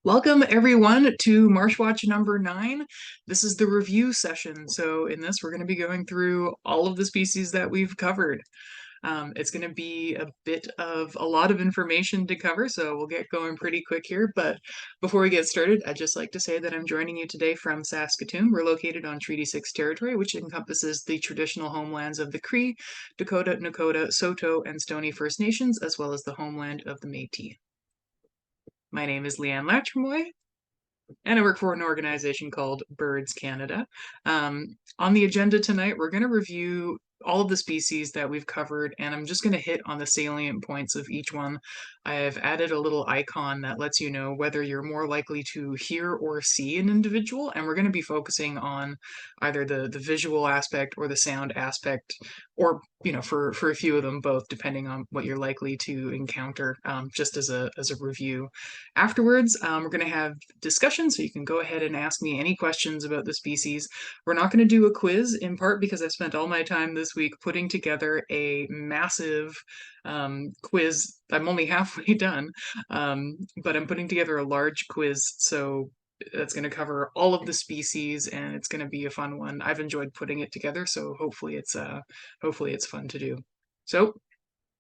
Welcome everyone to MarshWatch number 9. This is the review session. So in this, we're going to be going through all of the species that we've covered. It's going to be a bit of a lot of information to cover, so we'll get going pretty quick here. But before we get started, I'd just like to say that I'm joining you today from Saskatoon. We're located on Treaty 6 territory, which encompasses the traditional homelands of the Cree, Dakota, Nakota, Saulteaux, and Stoney First Nations, as well as the homeland of the Métis. My name is Leanne Latremoy, and I work for an organization called Birds Canada. On the agenda tonight, we're going to review all of the species that we've covered, and I'm just going to hit on the salient points of each one. I have added a little icon that lets you know whether you're more likely to hear or see an individual, and we're going to be focusing on either the visual aspect or the sound aspect, or for a few of them both, depending on what you're likely to encounter, just as a review. Afterwards, we're going to have discussion, so you can go ahead and ask me any questions about the species. We're not going to do a quiz, in part because I've spent all my time this week putting together a massive quiz. I'm only halfway done, but I'm putting together a large quiz, so that's going to cover all of the species, and it's going to be a fun one. I've enjoyed putting it together, so hopefully it's fun to do. So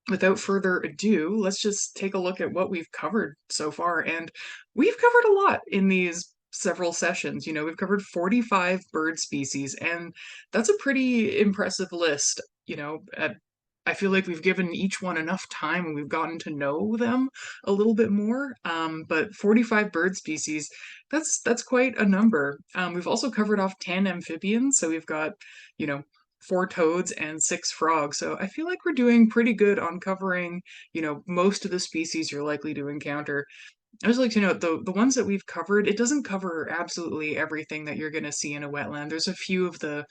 without further ado, let's just take a look at what we've covered so far. And we've covered a lot in these several sessions. We've covered 45 bird species, and that's a pretty impressive list. I feel like we've given each one enough time and we've gotten to know them a little bit more. But 45 bird species, that's quite a number. We've also covered off 10 amphibians, so we've got, you know, 4 toads and 6 frogs. So I feel like we're doing pretty good on covering, most of the species you're likely to encounter. I just like to note the ones that we've covered, it doesn't cover absolutely everything that you're going to see in a wetland. There's a few of the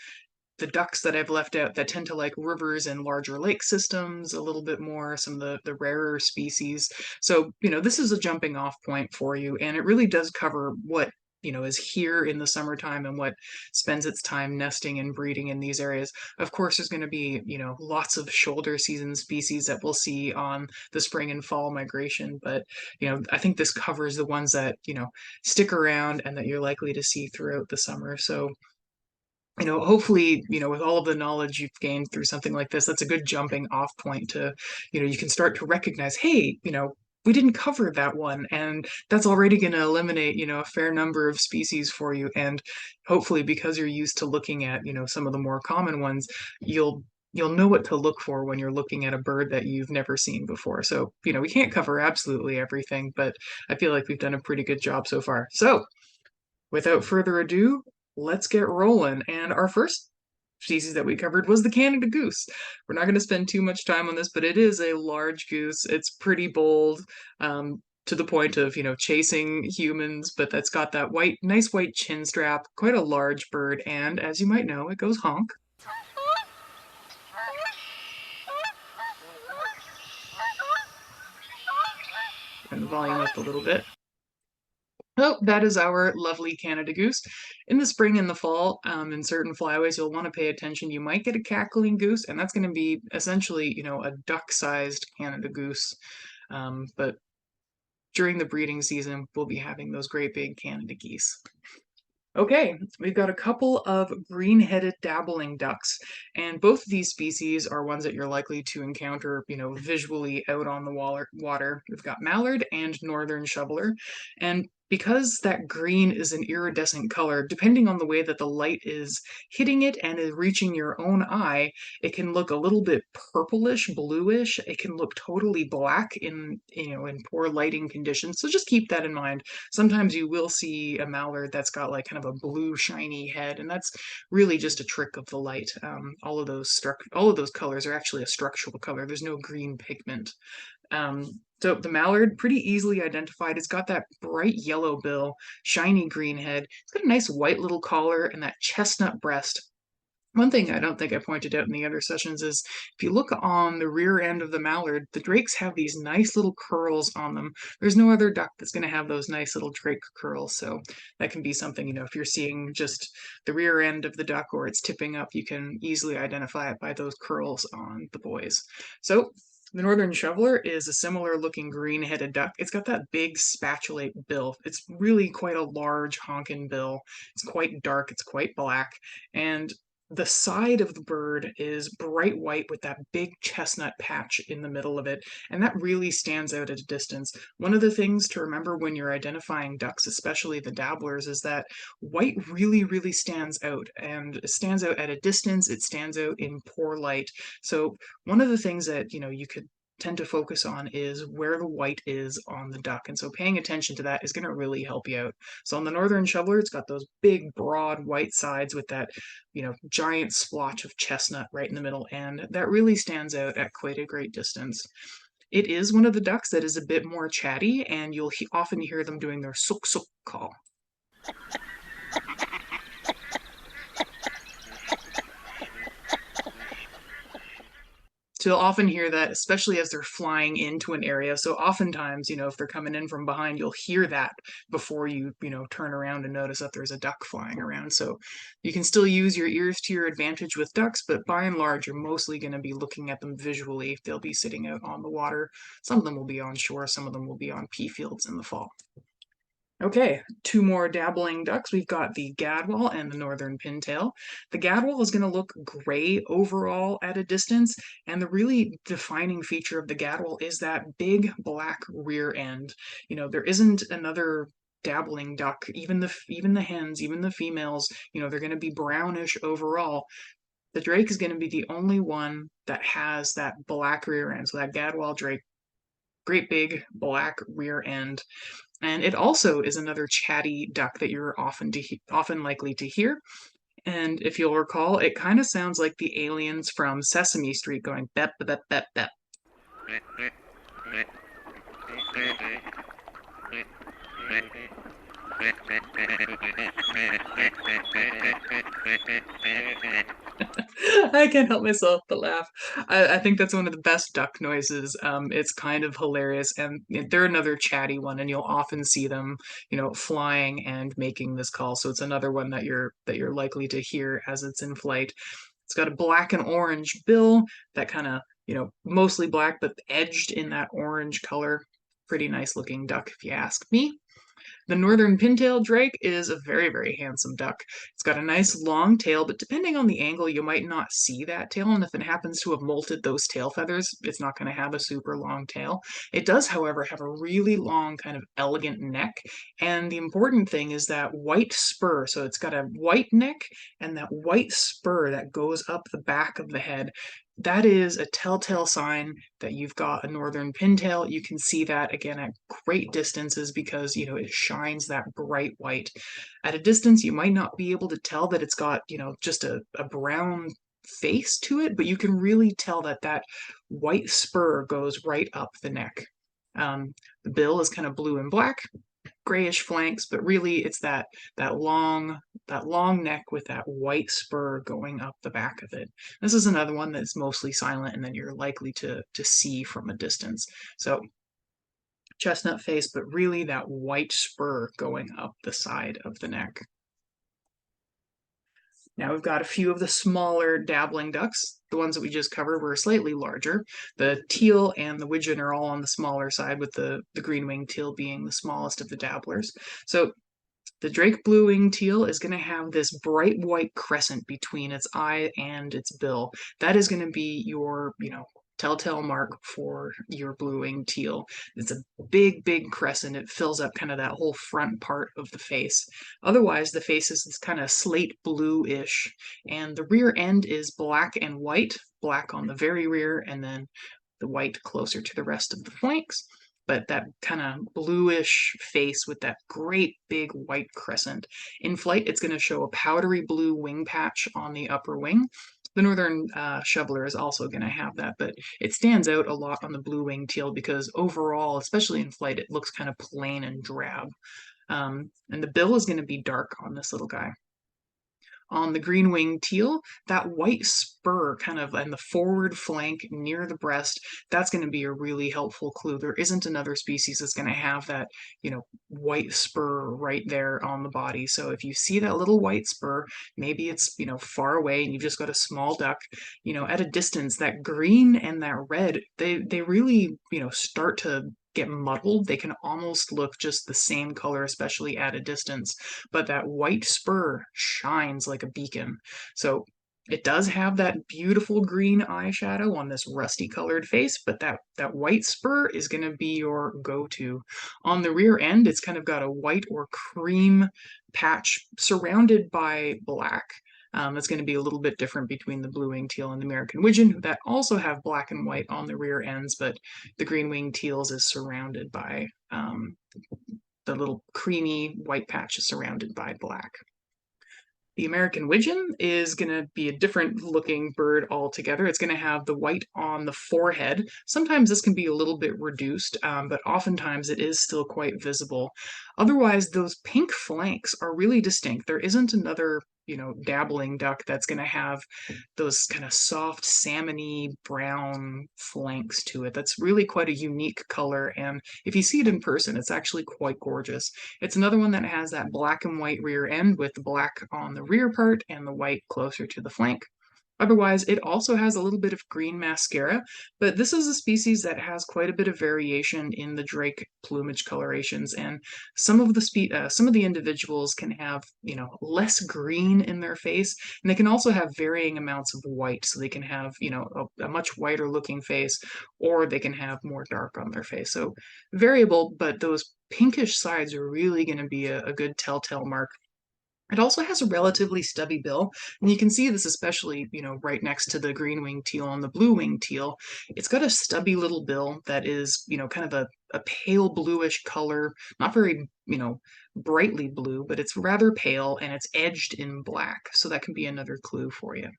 ducks that I've left out that tend to like rivers and larger lake systems a little bit more, some of the rarer species. So, this is a jumping off point for you, and it really does cover what is here in the summertime and what spends its time nesting and breeding in these areas. Of course, there's going to be, lots of shoulder season species that we'll see on the spring and fall migration, but, I think this covers the ones that, stick around and that you're likely to see throughout the summer. So, hopefully, with all of the knowledge you've gained through something like this, that's a good jumping off point to, you can start to recognize, hey, we didn't cover that one, and that's already going to eliminate, a fair number of species for you. And hopefully, because you're used to looking at, some of the more common ones, you'll know what to look for when you're looking at a bird that you've never seen before. So, we can't cover absolutely everything, but I feel like we've done a pretty good job so far. So, without further ado, let's get rolling. And our first species that we covered was the Canada goose. We're not going to spend too much time on this, but it is a large goose. It's pretty bold, to the point of, chasing humans, but that's got that nice white chin strap, quite a large bird, and as you might know, it goes honk. Turn the volume up a little bit. Oh, that is our lovely Canada goose. In the spring and the fall, in certain flyways, you'll want to pay attention. You might get a cackling goose, and that's going to be essentially, a duck-sized Canada goose. But during the breeding season, we'll be having those great big Canada geese. Okay, we've got a couple of green-headed dabbling ducks, and both of these species are ones that you're likely to encounter, visually out on the water. We've got mallard and northern shoveler, and because that green is an iridescent color, depending on the way that the light is hitting it and is reaching your own eye, it can look a little bit purplish, bluish. It can look totally black in poor lighting conditions. So just keep that in mind. Sometimes you will see a mallard that's got like kind of a blue shiny head, and that's really just a trick of the light. All of those colors are actually a structural color. There's no green pigment. So the mallard, pretty easily identified. It's got that bright yellow bill, shiny green head. It's got a nice white little collar and that chestnut breast. One thing I don't think I pointed out in the other sessions is if you look on the rear end of the mallard, the drakes have these nice little curls on them. There's no other duck that's going to have those nice little drake curls. So that can be something, if you're seeing just the rear end of the duck or it's tipping up, you can easily identify it by those curls on the boys. So The northern shoveler is a similar looking green-headed duck. It's got that big spatulate bill. It's really quite a large honkin' bill. It's quite dark, it's quite black, and the side of the bird is bright white with that big chestnut patch in the middle of it, and that really stands out at a distance. One of the things to remember when you're identifying ducks, especially the dabblers, is that white really, really stands out, and it stands out at a distance, it stands out in poor light. So one of the things that, you could tend to focus on is where the white is on the duck. And so paying attention to that is going to really help you out. So on the northern shoveler, it's got those big, broad white sides with that, giant splotch of chestnut right in the middle. And that really stands out at quite a great distance. It is one of the ducks that is a bit more chatty, and you'll often hear them doing their suk suk call. So you'll often hear that, especially as they're flying into an area. So oftentimes, if they're coming in from behind, you'll hear that before you, turn around and notice that there's a duck flying around. So you can still use your ears to your advantage with ducks, but by and large, you're mostly going to be looking at them visually. They'll be sitting out on the water. Some of them will be on shore. Some of them will be on pea fields in the fall. Okay, two more dabbling ducks. We've got the gadwall and the northern pintail. The gadwall is going to look gray overall at a distance, and the really defining feature of the gadwall is that big black rear end. There isn't another dabbling duck, even the hens, even the females, they're going to be brownish overall. The drake is going to be the only one that has that black rear end. So that gadwall drake, great big black rear end. And it also is another chatty duck that you're often likely to hear. And if you'll recall, it kind of sounds like the aliens from Sesame Street going bep bep bep bep. I can't help myself but laugh. I think that's one of the best duck noises. It's kind of hilarious, and they're another chatty one, and you'll often see them, flying and making this call. So it's another one that you're likely to hear as it's in flight. It's got a black and orange bill, that kind of, mostly black, but edged in that orange color. Pretty nice looking duck, if you ask me. The northern pintail drake is a very, very handsome duck. It's got a nice long tail, but depending on the angle, you might not see that tail. And if it happens to have molted those tail feathers, it's not going to have a super long tail. It does, however, have a really long, kind of elegant neck. And the important thing is that white spur. So it's got a white neck and that white spur that goes up the back of the head. That is a telltale sign that you've got a northern pintail. You can see that again at great distances because, it shines that bright white. At a distance, you might not be able to tell that it's got, just a brown face to it, but you can really tell that that white spur goes right up the neck. The bill is kind of blue and black, grayish flanks, but really it's that long neck with that white spur going up the back of it. This is another one that's mostly silent and then you're likely to see from a distance. So chestnut face, but really that white spur going up the side of the neck. Now we've got a few of the smaller dabbling ducks. The ones that we just covered were slightly larger. The teal and the widgeon are all on the smaller side, with the green-winged teal being the smallest of the dabblers. So the drake blue-winged teal is going to have this bright white crescent between its eye and its bill. That is going to be your, telltale mark for your blue-winged teal. It's a big, big crescent. It fills up kind of that whole front part of the face. Otherwise, the face is kind of slate blue-ish, and the rear end is black and white, black on the very rear, and then the white closer to the rest of the flanks. But that kind of bluish face with that great big white crescent. In flight, it's going to show a powdery blue wing patch on the upper wing. The northern shoveler is also going to have that, but it stands out a lot on the blue-winged teal because overall, especially in flight, it looks kind of plain and drab. And the bill is going to be dark on this little guy. On the green-winged teal, that white spur kind of on the forward flank near the breast, that's going to be a really helpful clue. There isn't another species that's going to have that, white spur right there on the body. So if you see that little white spur, maybe it's, far away and you've just got a small duck, at a distance, that green and that red, they really, start to get muddled. They can almost look just the same color, especially at a distance, but that white spur shines like a beacon. So it does have that beautiful green eyeshadow on this rusty colored face, but that white spur is going to be your go-to. On the rear end, it's kind of got a white or cream patch surrounded by black. That's going to be a little bit different between the blue-winged teal and the American widgeon that also have black and white on the rear ends, but the green-winged teals is surrounded by the little creamy white patch is surrounded by black. The American widgeon is going to be a different looking bird altogether. It's going to have the white on the forehead. Sometimes this can be a little bit reduced, but oftentimes it is still quite visible. Otherwise, those pink flanks are really distinct. There isn't another dabbling duck that's going to have those kind of soft salmony brown flanks to it. That's really quite a unique color, and if you see it in person, it's actually quite gorgeous. It's another one that has that black and white rear end with the black on the rear part and the white closer to the flank. Otherwise, it also has a little bit of green mascara, but this is a species that has quite a bit of variation in the drake plumage colorations, and some of the individuals can have, less green in their face, and they can also have varying amounts of white. So they can have, a much whiter looking face, or they can have more dark on their face. So variable, but those pinkish sides are really going to be a good telltale mark. It also has a relatively stubby bill, and you can see this especially, right next to the green-winged teal and the blue-winged teal. It's got a stubby little bill that is, kind of a pale bluish color, not very, brightly blue, but it's rather pale and it's edged in black. So that can be another clue for you.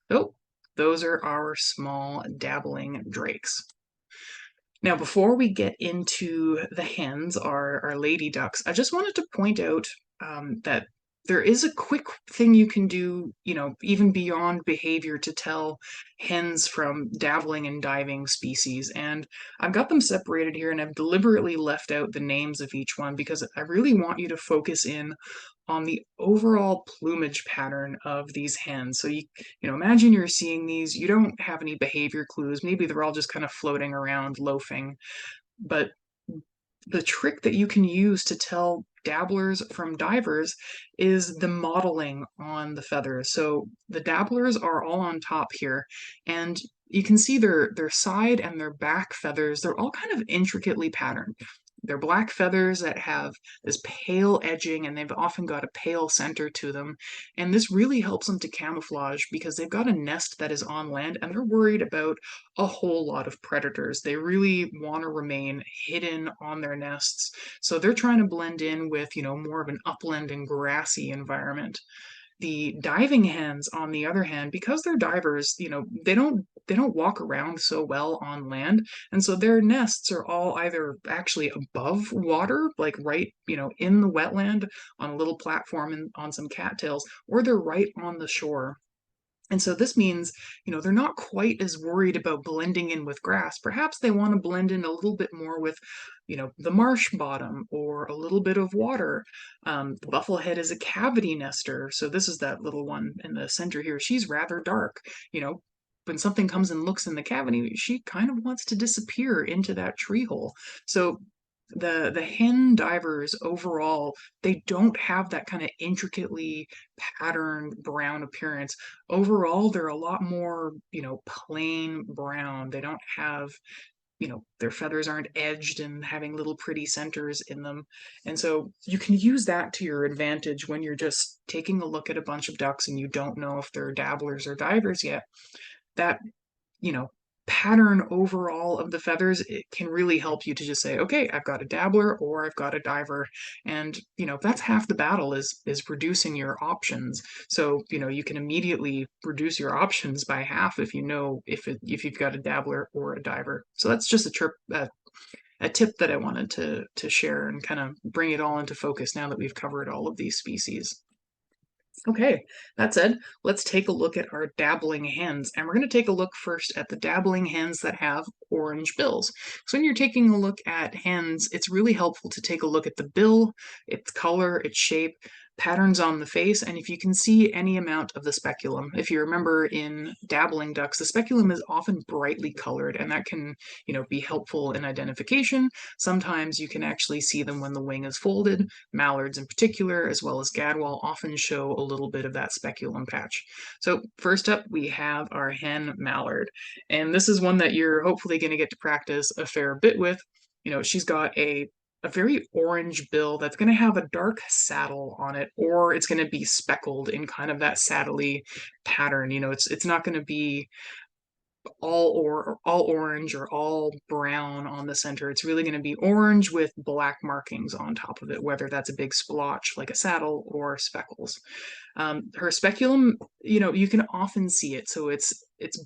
So those are our small dabbling drakes. Now, before we get into the hens, our lady ducks, I just wanted to point out that there is a quick thing you can do, even beyond behavior to tell hens from dabbling and diving species. And I've got them separated here, and I've deliberately left out the names of each one because I really want you to focus in on the overall plumage pattern of these hens. So imagine you're seeing these, you don't have any behavior clues, maybe they're all just kind of floating around loafing, but the trick that you can use to tell dabblers from divers is the modeling on the feathers. So the dabblers are all on top here, and you can see their side and their back feathers, they're all kind of intricately patterned. They're black feathers that have this pale edging, and they've often got a pale center to them. And this really helps them to camouflage because they've got a nest that is on land and they're worried about a whole lot of predators. They really want to remain hidden on their nests. So they're trying to blend in with, more of an upland and grassy environment. The diving hens, on the other hand, because they're divers, they don't walk around so well on land, and so their nests are all either actually above water, like right, in the wetland on a little platform and on some cattails, or they're right on the shore. And so this means, they're not quite as worried about blending in with grass. Perhaps they want to blend in a little bit more with, the marsh bottom or a little bit of water. The bufflehead is a cavity nester. So this is that little one in the center here. She's rather dark. When something comes and looks in the cavity, she kind of wants to disappear into that tree hole. So the hen divers overall, they don't have that kind of intricately patterned brown appearance. Overall, they're a lot more, plain brown. They don't have, their feathers aren't edged and having little pretty centers in them. And so you can use that to your advantage when you're just taking a look at a bunch of ducks and you don't know if they're dabblers or divers yet. That, you know, pattern overall of the feathers, it can really help you to just say, okay, I've got a dabbler or I've got a diver. And, that's half the battle is reducing your options. So, you can immediately reduce your options by half if if you've got a dabbler or a diver. So that's just a tip that I wanted to share and kind of bring it all into focus now that we've covered all of these species. Okay, that said, let's take a look at our dabbling hens. And we're going to take a look first at the dabbling hens that have orange bills. So when you're taking a look at hens, it's really helpful to take a look at the bill, its color, its shape, patterns on the face, and if you can see any amount of the speculum. If you remember in dabbling ducks, the speculum is often brightly colored, and that can, be helpful in identification. Sometimes you can actually see them when the wing is folded. Mallards in particular, as well as gadwall, often show a little bit of that speculum patch. So first up, we have our hen mallard. And this is one that you're hopefully going to get to practice a fair bit with. She's got a very orange bill that's going to have a dark saddle on it, or it's going to be speckled in kind of that saddly pattern. It's not going to be all orange or all brown on the center. It's really going to be orange with black markings on top of it, whether that's a big splotch like a saddle or speckles. Her speculum, you can often see it. So it's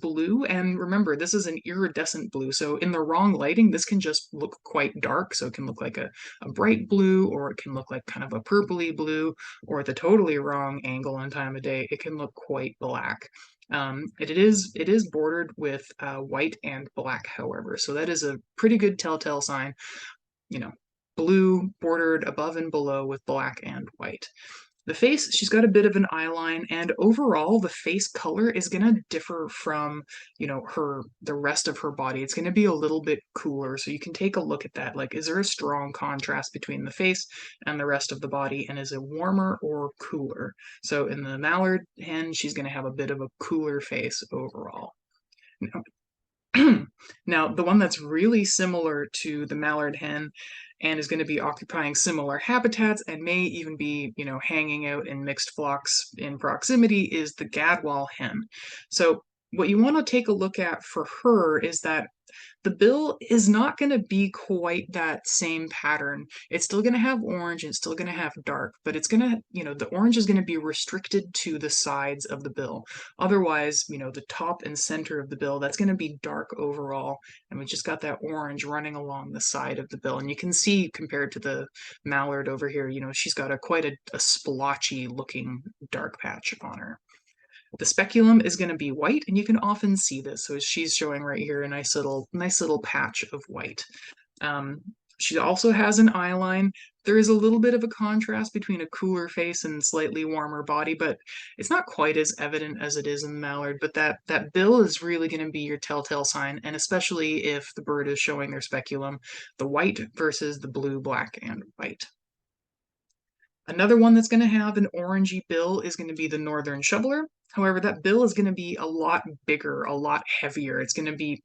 blue, and remember, this is an iridescent blue. So in the wrong lighting, this can just look quite dark. So it can look like a bright blue, or it can look like kind of a purpley blue, or at the totally wrong angle and time of day, it can look quite black. It is bordered with white and black, however, so that is a pretty good telltale sign. You know, blue bordered above and below with black and white. The face, she's got a bit of an eye line, and overall, the face color is going to differ from, the rest of her body. It's going to be a little bit cooler, so you can take a look at that. Like, is there a strong contrast between the face and the rest of the body, and is it warmer or cooler? So in the mallard hen, she's going to have a bit of a cooler face overall. Now, the one that's really similar to the mallard hen and is going to be occupying similar habitats and may even be, hanging out in mixed flocks in proximity is the gadwall hen. So what you want to take a look at for her is that the bill is not going to be quite that same pattern. It's still going to have orange and it's still going to have dark, but it's going to, the orange is going to be restricted to the sides of the bill. Otherwise, the top and center of the bill, that's going to be dark overall. And we just got that orange running along the side of the bill. And you can see compared to the mallard over here, she's got quite a splotchy looking dark patch on her. The speculum is going to be white, and you can often see this. So she's showing right here a nice little patch of white. Um, she also has an eye line. There is a little bit of a contrast between a cooler face and slightly warmer body, but it's not quite as evident as it is in the mallard. But that bill is really going to be your telltale sign, and especially if the bird is showing their speculum, the white versus the blue, black, and white. Another one that's going to have an orangey bill is going to be the northern shoveler. However, that bill is going to be a lot bigger, a lot heavier. It's going to be,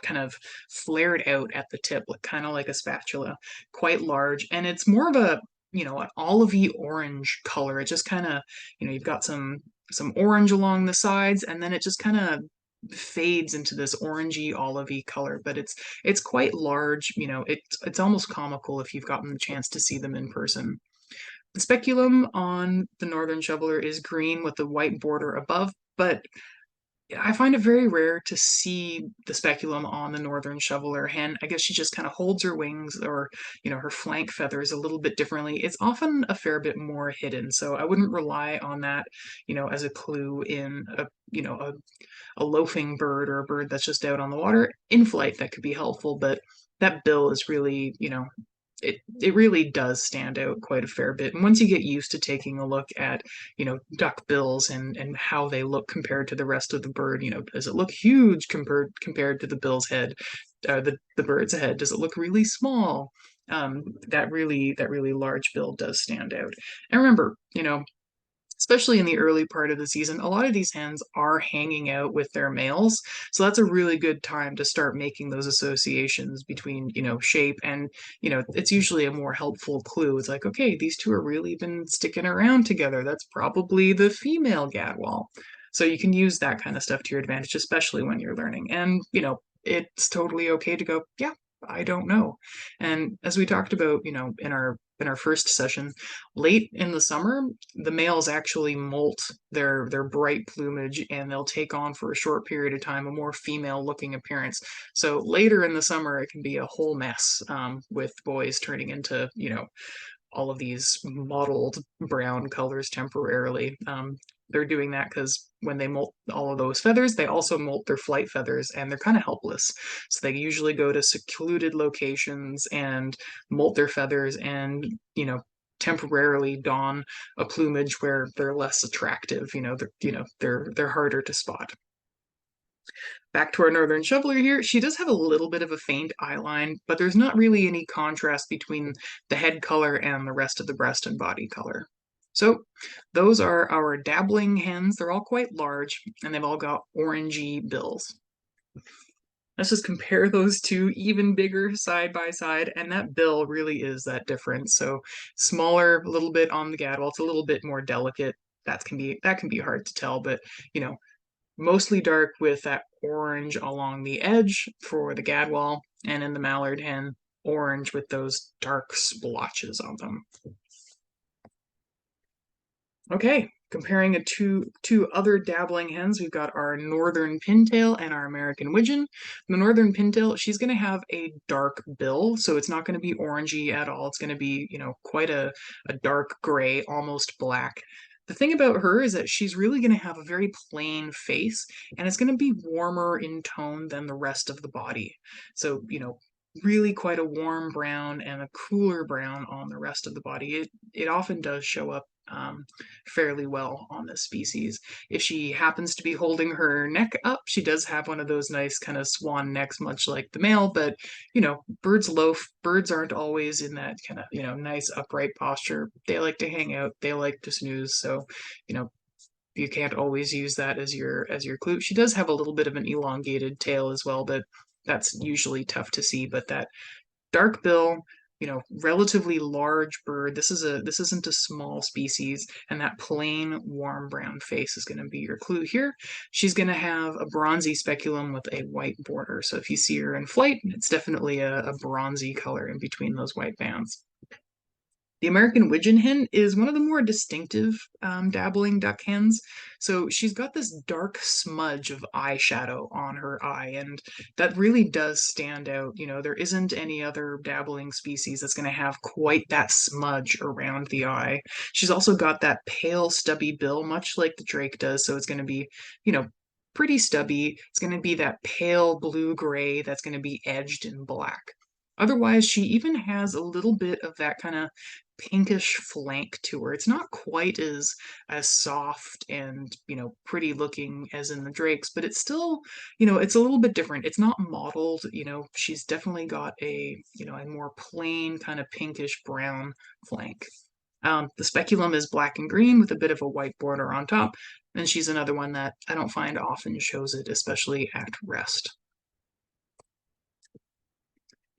kind of flared out at the tip, kind of like a spatula, quite large. And it's more of an olivey orange color. It just kind of, you've got some orange along the sides, and then it just kind of fades into this orangey olivey color, but it's quite large. It's almost comical if you've gotten the chance to see them in person. The speculum on the northern shoveler is green with the white border above, but I find it very rare to see the speculum on the northern shoveler hen. I guess she just kind of holds her wings or, her flank feathers a little bit differently. It's often a fair bit more hidden, so I wouldn't rely on that, as a clue in a loafing bird or a bird that's just out on the water. In flight, that could be helpful, but that bill is really, it really does stand out quite a fair bit. And once you get used to taking a look at, duck bills and how they look compared to the rest of the bird, does it look huge compared to the bill's head, the bird's head? Does it look really small? That really large bill does stand out. And remember, especially in the early part of the season, a lot of these hens are hanging out with their males. So that's a really good time to start making those associations between, shape and, it's usually a more helpful clue. It's like, okay, these two are really been sticking around together. That's probably the female gadwall. So you can use that kind of stuff to your advantage, especially when you're learning. And, it's totally okay to go, yeah, I don't know. And as we talked about, in our first session, late in the summer, the males actually molt their bright plumage, and they'll take on for a short period of time a more female looking appearance. So later in the summer, it can be a whole mess, with boys turning into, all of these mottled brown colors temporarily. They're doing that because when they molt all of those feathers, they also molt their flight feathers, and they're kind of helpless. So they usually go to secluded locations and molt their feathers and, temporarily don a plumage where they're less attractive. They're harder to spot. Back to our northern shoveler here, she does have a little bit of a faint eyeline, but there's not really any contrast between the head color and the rest of the breast and body color. So those are our dabbling hens. They're all quite large, and they've all got orangey bills. Let's just compare those two even bigger side by side, and that bill really is that difference. So smaller, a little bit on the gadwall, it's a little bit more delicate. That can be hard to tell, but mostly dark with that orange along the edge for the gadwall, and in the mallard hen, orange with those dark splotches on them. Okay, comparing it to two other dabbling hens, we've got our northern pintail and our American widgeon. The northern pintail, she's going to have a dark bill, so it's not going to be orangey at all. It's going to be, quite a dark gray, almost black. The thing about her is that she's really going to have a very plain face, and it's going to be warmer in tone than the rest of the body. So, really quite a warm brown and a cooler brown on the rest of the body. It often does show up fairly well on this species. If she happens to be holding her neck up, she does have one of those nice kind of swan necks, much like the male, but birds loaf. Birds aren't always in that kind of, nice upright posture. They like to hang out, they like to snooze, so you can't always use that as your clue. She does have a little bit of an elongated tail as well, but that's usually tough to see. But that dark bill, relatively large bird. This isn't a small species, and that plain warm brown face is going to be your clue here. She's going to have a bronzy speculum with a white border. So if you see her in flight, it's definitely a bronzy color in between those white bands. The American widgeon hen is one of the more distinctive dabbling duck hens. So she's got this dark smudge of eyeshadow on her eye, and that really does stand out. There isn't any other dabbling species that's going to have quite that smudge around the eye. She's also got that pale, stubby bill, much like the drake does. So it's going to be, pretty stubby. It's going to be that pale blue-gray that's going to be edged in black. Otherwise, she even has a little bit of that kind of pinkish flank to her. It's not quite as soft and pretty looking as in the drakes, but it's still it's a little bit different. It's not mottled. She's definitely got a a more plain kind of pinkish brown flank. The speculum is black and green with a bit of a white border on top, and she's another one that I don't find often shows it, especially at rest.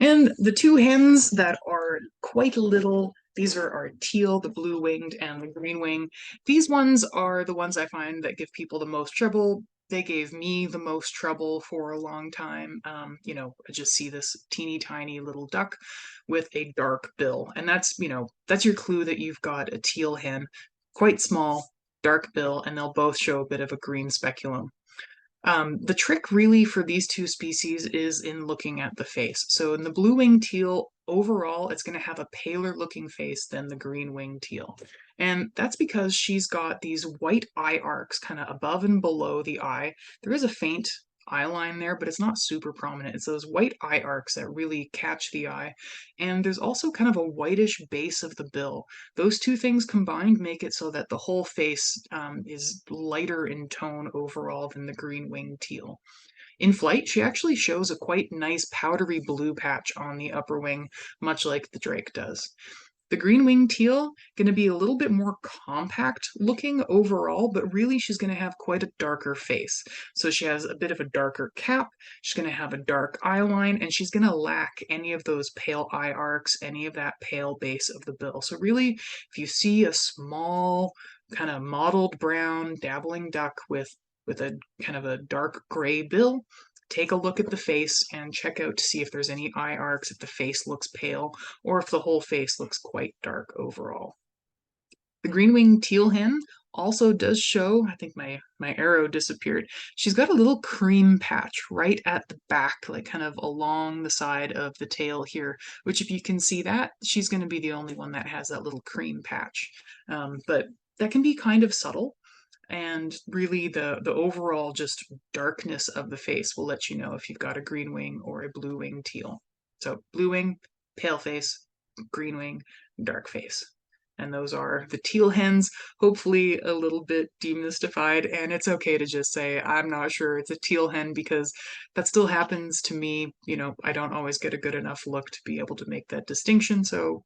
And the two hens that are quite little, these are our teal, the blue-winged, and the green-wing. These ones are the ones I find that give people the most trouble. They gave me the most trouble for a long time. I just see this teeny tiny little duck with a dark bill. And that's your clue that you've got a teal hen, quite small, dark bill, and they'll both show a bit of a green speculum. The trick really for these two species is in looking at the face. So in the blue-winged teal, overall, it's going to have a paler looking face than the green-winged teal. And that's because she's got these white eye arcs kind of above and below the eye. There is a faint eye line there, but it's not super prominent. It's those white eye arcs that really catch the eye. And there's also kind of a whitish base of the bill. Those two things combined make it so that the whole face is lighter in tone overall than the green-winged teal. In flight, she actually shows a quite nice powdery blue patch on the upper wing, much like the drake does. The green-winged teal, going to be a little bit more compact looking overall, but really she's going to have quite a darker face. So she has a bit of a darker cap, she's going to have a dark eye line, and she's going to lack any of those pale eye arcs, any of that pale base of the bill. So really, if you see a small, kind of mottled brown dabbling duck with a kind of a dark gray bill, take a look at the face and check out to see if there's any eye arcs, if the face looks pale, or if the whole face looks quite dark overall. The green-winged teal hen also does show, I think my arrow disappeared. She's got a little cream patch right at the back, like kind of along the side of the tail here, which if you can see that, she's going to be the only one that has that little cream patch. But that can be kind of subtle. And really the overall just darkness of the face will let you know if you've got a green wing or a blue wing teal. So blue wing, pale face, green wing, dark face. And those are the teal hens, hopefully a little bit demystified. And it's okay to just say, I'm not sure it's a teal hen, because that still happens to me. I don't always get a good enough look to be able to make that distinction. So,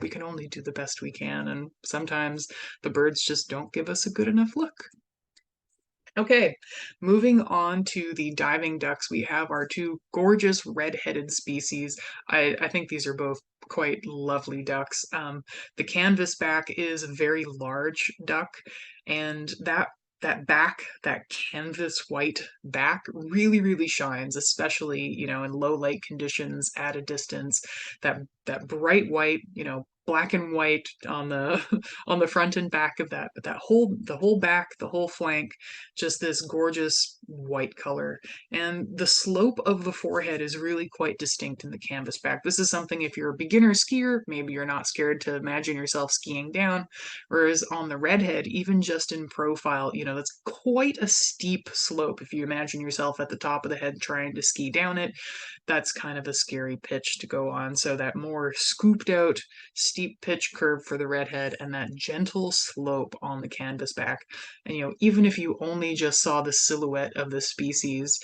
we can only do the best we can. And sometimes the birds just don't give us a good enough look. Okay, moving on to the diving ducks, we have our two gorgeous red-headed species. I think these are both quite lovely ducks. The canvasback is a very large duck, and that back, that canvas white back really, really shines, especially, in low light conditions at a distance. That bright white, black and white on the on the front and back of that, but the whole back, the whole flank, just this gorgeous white color. And the slope of the forehead is really quite distinct in the canvasback. This is something, if you're a beginner skier, maybe you're not scared to imagine yourself skiing down. Whereas on the redhead, even just in profile, that's quite a steep slope. If you imagine yourself at the top of the head trying to ski down it, that's kind of a scary pitch to go on. So that more scooped out, steep pitch curve for the redhead and that gentle slope on the canvasback. And, even if you only just saw the silhouette of the species,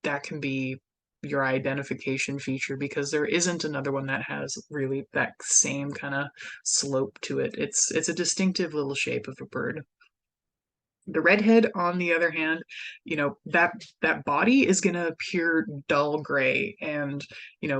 that can be your identification feature, because there isn't another one that has really that same kind of slope to it. It's a distinctive little shape of a bird. The redhead, on the other hand, that body is going to appear dull gray, and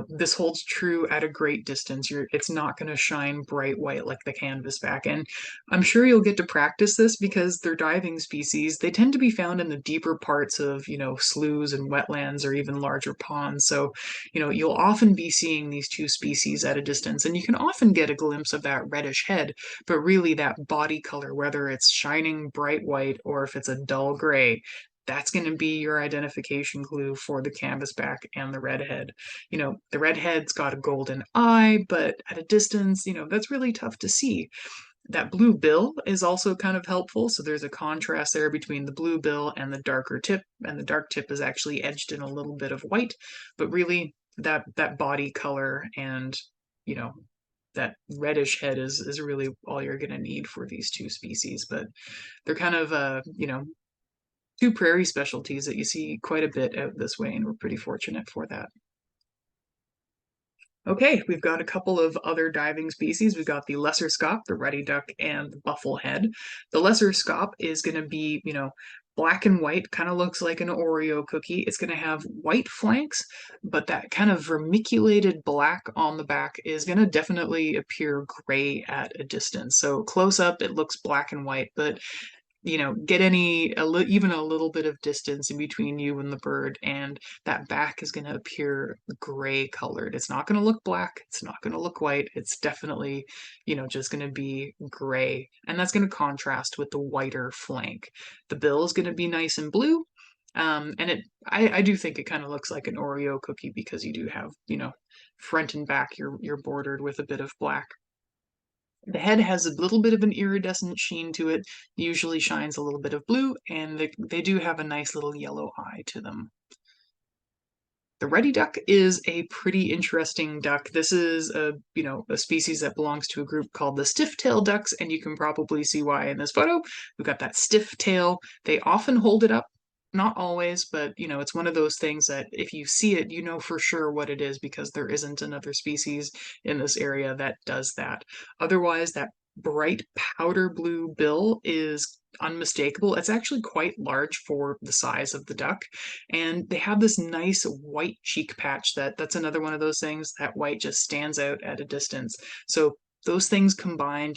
this holds true at a great distance. It's not going to shine bright white like the canvasback, and I'm sure you'll get to practice this, because they're diving species. They tend to be found in the deeper parts of sloughs and wetlands, or even larger ponds. So you'll often be seeing these two species at a distance, and you can often get a glimpse of that reddish head, but really that body color, whether it's shining bright white or if it's a dull gray, that's going to be your identification clue for the canvasback and the redhead. The redhead's got a golden eye, but at a distance, that's really tough to see. That blue bill is also kind of helpful. So there's a contrast there between the blue bill and the darker tip, and the dark tip is actually edged in a little bit of white, but really that body color and, that reddish head is really all you're going to need for these two species. But they're kind of, two prairie specialties that you see quite a bit out this way, and we're pretty fortunate for that. Okay, we've got a couple of other diving species. We've got the lesser scaup, the ruddy duck, and the bufflehead. The lesser scaup is going to be, black and white, kind of looks like an Oreo cookie. It's going to have white flanks, but that kind of vermiculated black on the back is going to definitely appear gray at a distance. So close up, it looks black and white, but get even a little bit of distance in between you and the bird, and that back is going to appear gray colored. It's not going to look black. It's not going to look white. It's definitely, just going to be gray. And that's going to contrast with the whiter flank. The bill is going to be nice and blue. And I do think it kind of looks like an Oreo cookie, because you do have, front and back, you're bordered with a bit of black. The head has a little bit of an iridescent sheen to it, usually shines a little bit of blue, and they do have a nice little yellow eye to them. The ruddy duck is a pretty interesting duck. This is a species that belongs to a group called the stiff-tailed ducks, and you can probably see why in this photo. We've got that stiff tail. They often hold it up. Not always, but it's one of those things that if you see it, you know for sure what it is, because there isn't another species in this area that does that. Otherwise, that bright powder blue bill is unmistakable. It's actually quite large for the size of the duck, and they have this nice white cheek patch that's another one of those things that white just stands out at a distance. So those things combined,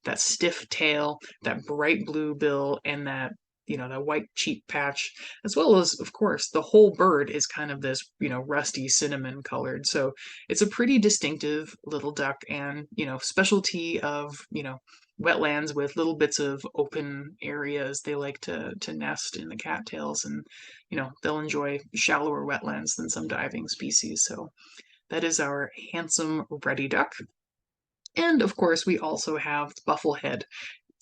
that stiff tail, that bright blue bill, and that that white cheek patch, as well as, of course, the whole bird is kind of this, rusty cinnamon colored. So it's a pretty distinctive little duck, and, specialty of, wetlands with little bits of open areas. They like to nest in the cattails, and, they'll enjoy shallower wetlands than some diving species. So that is our handsome reddy duck. And of course, we also have bufflehead.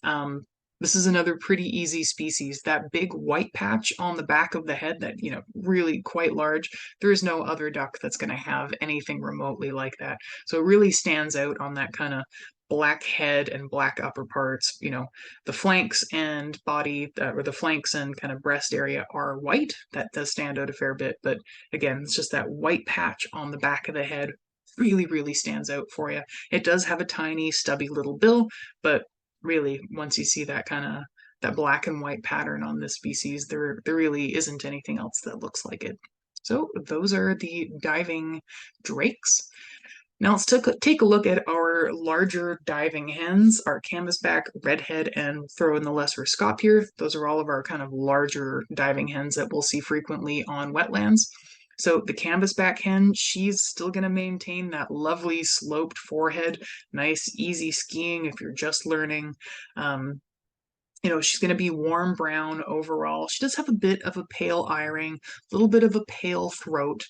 Um, this is another pretty easy species. That big white patch on the back of the head, that, really quite large, there is no other duck that's going to have anything remotely like that. So it really stands out on that kind of black head and black upper parts. The flanks and body, or the flanks and kind of breast area are white. That does stand out a fair bit. But again, it's just that white patch on the back of the head really, really stands out for you. It does have a tiny, stubby little bill, but really, once you see that black and white pattern on this species, there really isn't anything else that looks like it. So those are the diving drakes. Now let's take a look at our larger diving hens, our canvasback, redhead, and throw in the lesser scaup here. Those are all of our kind of larger diving hens that we'll see frequently on wetlands. So the canvasback hen, she's still going to maintain that lovely sloped forehead, nice easy skiing if you're just learning. She's going to be warm brown overall. She does have a bit of a pale eye ring, a little bit of a pale throat,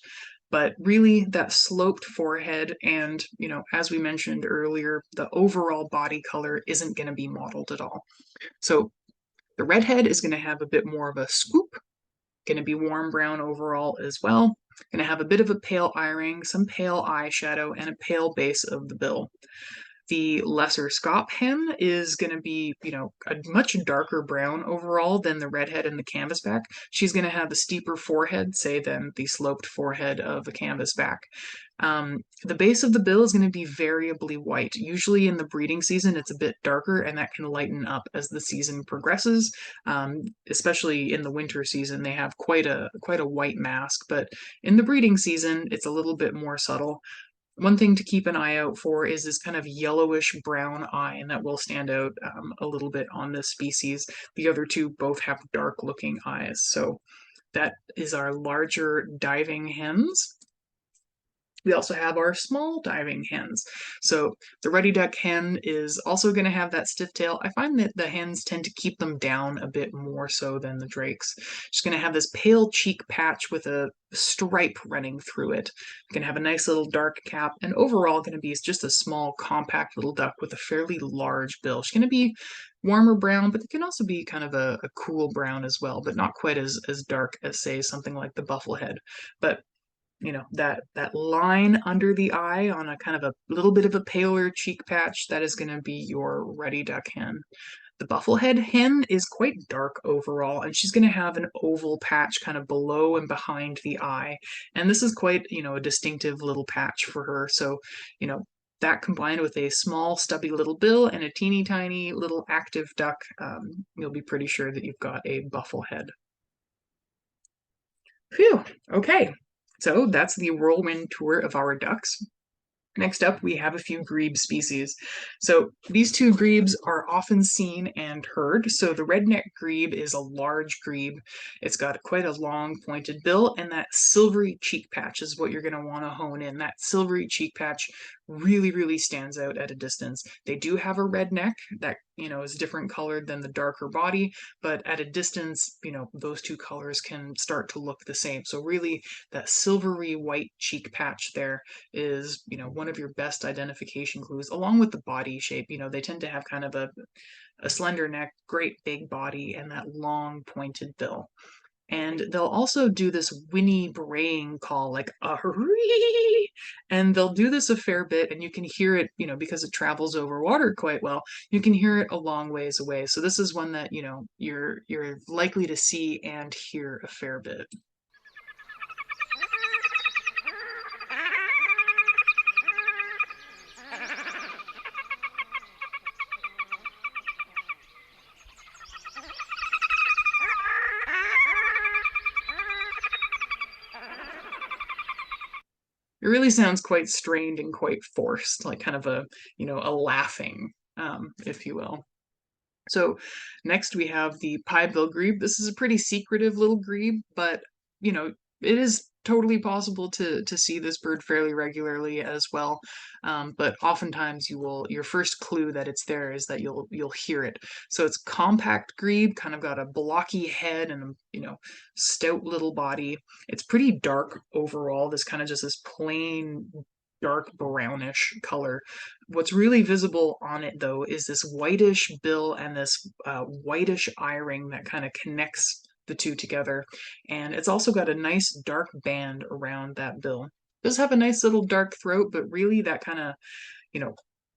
but really that sloped forehead and, as we mentioned earlier, the overall body color isn't going to be mottled at all. So the redhead is going to have a bit more of a scoop, going to be warm brown overall as well. Going to have a bit of a pale eye ring, some pale eyeshadow, and a pale base of the bill. The lesser scaup hen is going to be, a much darker brown overall than the redhead and the canvasback. She's going to have a steeper forehead, say, than the sloped forehead of the canvasback. The base of the bill is going to be variably white. Usually in the breeding season, it's a bit darker, and that can lighten up as the season progresses. Especially in the winter season, they have quite a white mask, but in the breeding season, it's a little bit more subtle. One thing to keep an eye out for is this kind of yellowish brown eye, and that will stand out a little bit on this species. The other two both have dark looking eyes. So that is our larger diving hens. We also have our small diving hens. So the ruddy duck hen is also going to have that stiff tail. I find that the hens tend to keep them down a bit more so than the drakes. She's going to have this pale cheek patch with a stripe running through it. Going to have a nice little dark cap, and overall going to be just a small, compact little duck with a fairly large bill. She's going to be warmer brown, but it can also be kind of a cool brown as well, but not quite as dark as, say, something like the bufflehead. But that line under the eye on a kind of a little bit of a paler cheek patch, that is going to be your ruddy duck hen. The bufflehead hen is quite dark overall, and she's going to have an oval patch kind of below and behind the eye. And this is quite, a distinctive little patch for her. So, that combined with a small stubby little bill and a teeny tiny little active duck, you'll be pretty sure that you've got a bufflehead. Phew, okay. So that's the whirlwind tour of our ducks. Next up, we have a few grebe species. So these two grebes are often seen and heard. So the redneck grebe is a large grebe. It's got quite a long pointed bill, and that silvery cheek patch is what you're going to want to hone in. That silvery cheek patch really, really stands out at a distance. They do have a red neck that, is different colored than the darker body, but at a distance, those two colors can start to look the same. So really, that silvery white cheek patch there is, one of your best identification clues, along with the body shape. They tend to have kind of a slender neck, great big body, and that long pointed bill. And they'll also do this whinny braying call, like a hurry, and they'll do this a fair bit, and you can hear it, because it travels over water quite well. You can hear it a long ways away. So this is one that you're likely to see and hear a fair bit. It really sounds quite strained and quite forced, like kind of a laughing, if you will. So next we have the piebill grebe. This is a pretty secretive little grebe, but you know, it is totally possible to see this bird fairly regularly as well. But oftentimes your first clue that it's there is that you'll hear it. So it's compact grebe, kind of got a blocky head and stout little body. It's pretty dark overall. This kind of just this plain dark brownish color. What's really visible on it though is this whitish bill and this whitish eye ring that kind of connects the two together. And it's also got a nice dark band around that bill. It does have a nice little dark throat, but really that kind of, you know,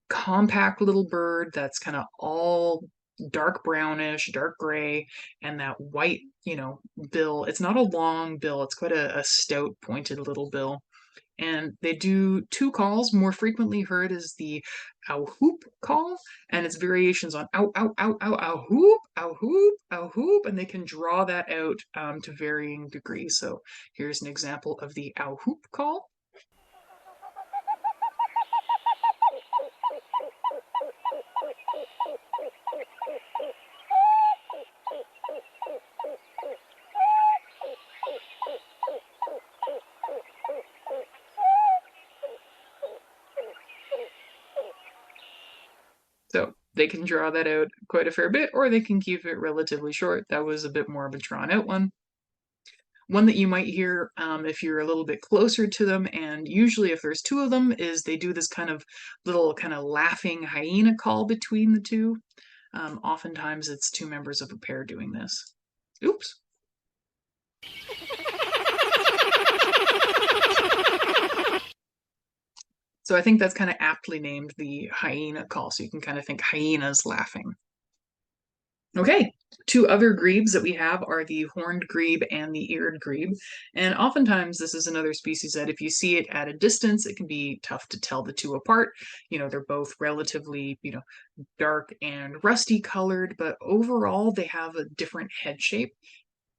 compact little bird that's kind of all dark brownish, dark gray, and that white, bill. It's not a long bill, it's quite a stout, pointed little bill. And they do two calls. More frequently heard is the ow hoop call, and its variations on ow ow ow ow ow hoop ow hoop ow hoop, and they can draw that out to varying degrees. So here's an example of the ow hoop call. So they can draw that out quite a fair bit, or they can keep it relatively short. That was a bit more of a drawn out one. One that you might hear if you're a little bit closer to them, and usually if there's two of them, is they do this kind of little kind of laughing hyena call between the two. Oftentimes it's two members of a pair doing this. Oops. So I think that's kind of aptly named the hyena call, so you can kind of think hyenas laughing. Okay, two other grebes that we have are the horned grebe and the eared grebe. And oftentimes this is another species that if you see it at a distance, it can be tough to tell the two apart. They're both relatively, dark and rusty colored, but overall they have a different head shape,